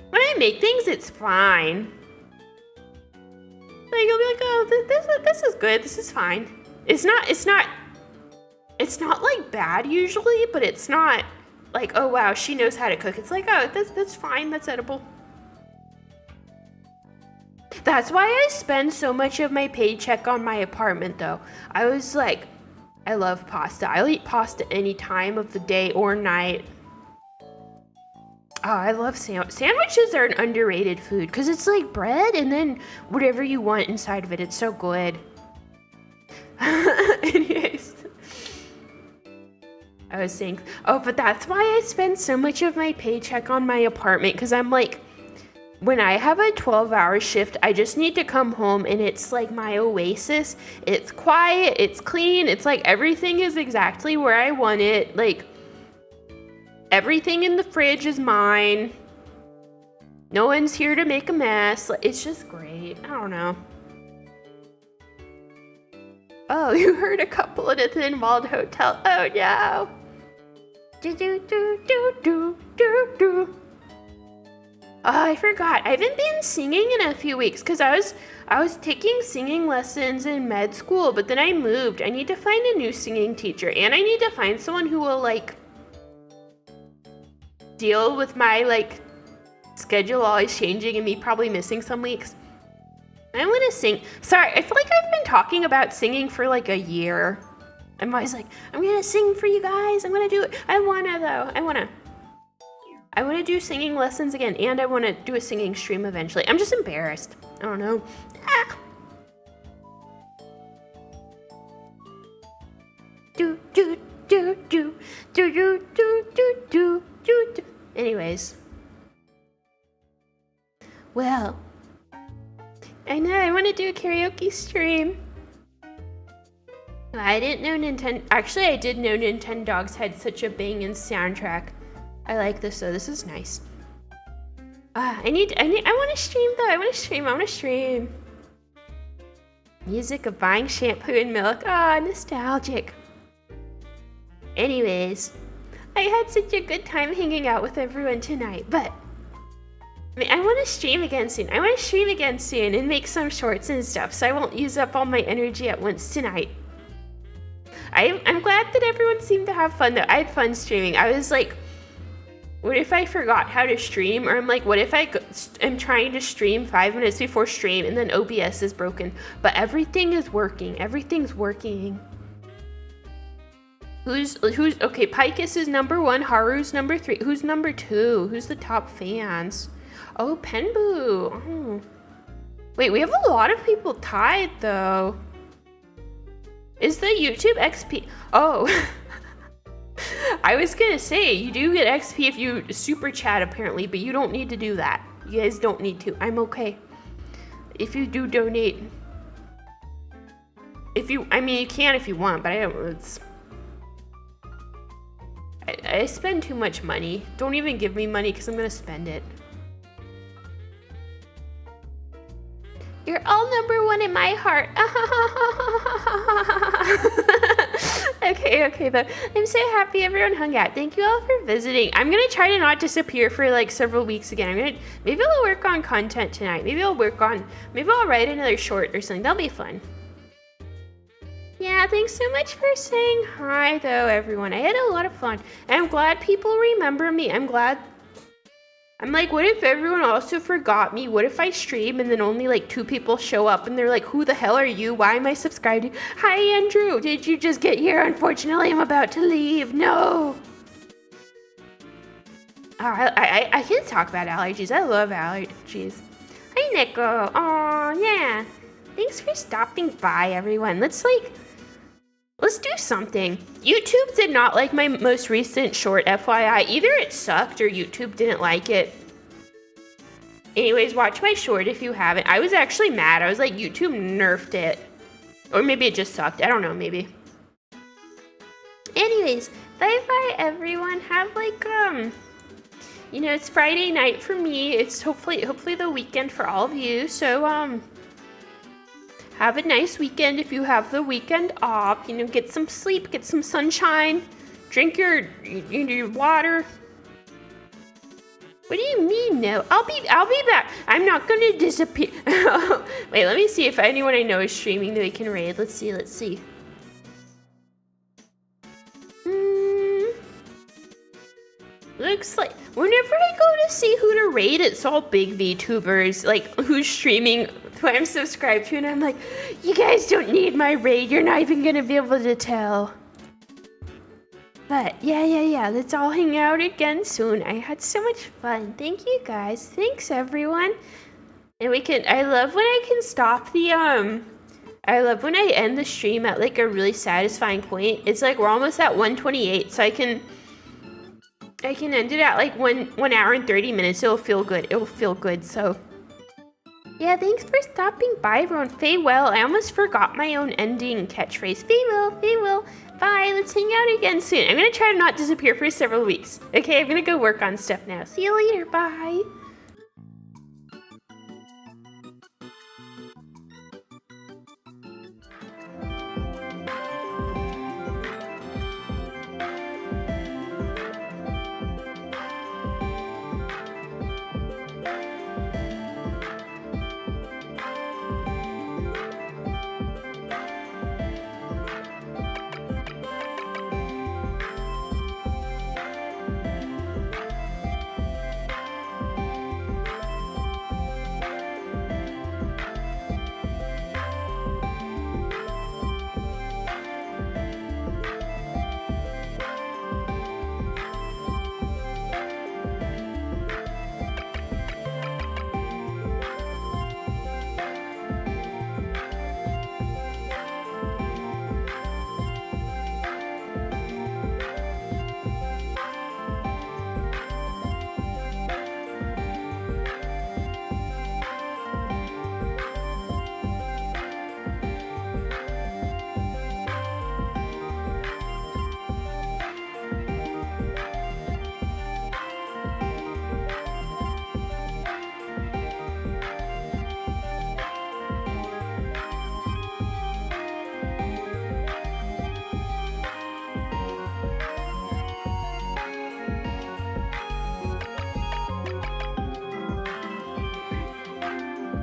when I make things, it's fine. Like, you'll be like, oh, this is good, this is fine. It's not like bad usually, but it's not like, oh wow, she knows how to cook. It's like, oh, that's fine, that's edible. That's why I spend so much of my paycheck on my apartment though. I was like, I love pasta. I'll eat pasta any time of the day or night. Oh, I love sandwiches are an underrated food because it's like bread and then whatever you want inside of it. It's so good. Anyways. I was saying, oh, but that's why I spend so much of my paycheck on my apartment because I'm like, when I have a 12-hour shift, I just need to come home and it's like my oasis. It's quiet, it's clean, it's like everything is exactly where I want it. Like, everything in the fridge is mine. No one's here to make a mess. It's just great. I don't know. Oh, you heard a couple at a thin-walled hotel. Oh no. Do do do do do do do. Oh, I forgot. I haven't been singing in a few weeks because I was taking singing lessons in med school, but then I moved. I need to find a new singing teacher, and I need to find someone who will like deal with my like schedule always changing and me probably missing some weeks. I want to sing. Sorry, I feel like I've been talking about singing for like a year. I'm always like, I'm gonna sing for you guys. I'm gonna do it. I wanna though. I wanna do singing lessons again, and I wanna do a singing stream eventually. I'm just embarrassed. I don't know. Ah. Do do do do do do do do do do. Anyways. Well, I know, I want to do a karaoke stream. I didn't know Actually, I did know Nintendogs had such a banging soundtrack. I like this though, this is nice. I want to stream though, I want to stream. Music of buying shampoo and milk. Ah, nostalgic. Anyways, I had such a good time hanging out with everyone tonight, but I want to stream again soon. And make some shorts and stuff, so I won't use up all my energy at once tonight. I'm glad that everyone seemed to have fun though. I had fun streaming. I was like, what if I forgot how to stream? Or I'm like, what if I'm trying to stream 5 minutes before stream and then OBS is broken? But everything is working. Everything's working. Who's okay, Picus is number 1, Haru's number 3. Who's number 2? Who's the top fans? Oh, Penbu. Oh. Wait, we have a lot of people tied though. Is the YouTube XP? Oh. I was gonna say, you do get XP if you super chat apparently, but you don't need to do that. You guys don't need to. I'm okay. If you do donate. I mean, you can if you want, but I don't, I spend too much money. Don't even give me money because I'm gonna spend it. You're all number 1 in my heart. Okay though. I'm so happy everyone hung out. Thank you all for visiting. I'm gonna try to not disappear for like several weeks again. Maybe I'll work on content tonight. Maybe I'll write another short or something. That'll be fun. Yeah, thanks so much for saying hi though, everyone. I had a lot of fun. And I'm glad people remember me. I'm glad I'm like, what if everyone also forgot me? What if I stream and then only like 2 people show up and they're like, who the hell are you? Why am I subscribed to you? Hi, Andrew. Did you just get here? Unfortunately, I'm about to leave. No. Oh, I can talk about allergies. I love allergies. Hi, Nico. Oh, yeah. Thanks for stopping by, everyone. Let's do something. YouTube did not like my most recent short, FYI. Either it sucked or YouTube didn't like it. Anyways, watch my short if you haven't. I was actually mad. I was like, YouTube nerfed it. Or maybe it just sucked. I don't know, maybe. Anyways, bye-bye, everyone. Have it's Friday night for me. It's hopefully the weekend for all of you. So, have a nice weekend if you have the weekend off. Get some sleep, get some sunshine, drink your water. What do you mean, no? I'll be back. I'm not gonna disappear. Wait, let me see if anyone I know is streaming that we can raid. Let's see. Looks like whenever I go to see who to raid, it's all big VTubers, like who's streaming, who I'm subscribed to, and I'm like, you guys don't need my raid. You're not even gonna be able to tell. But yeah, let's all hang out again soon. I had so much fun. Thank you guys. Thanks everyone. And I love when I can stop the I love when I end the stream at like a really satisfying point. It's like we're almost at 1:28, so I can end it at like 1 hour and 30 minutes. It'll feel good. So yeah, thanks for stopping by, everyone. Farewell. I almost forgot my own ending catchphrase. Farewell. Bye. Let's hang out again soon. I'm gonna try to not disappear for several weeks. Okay, I'm gonna go work on stuff now. See you later. Bye.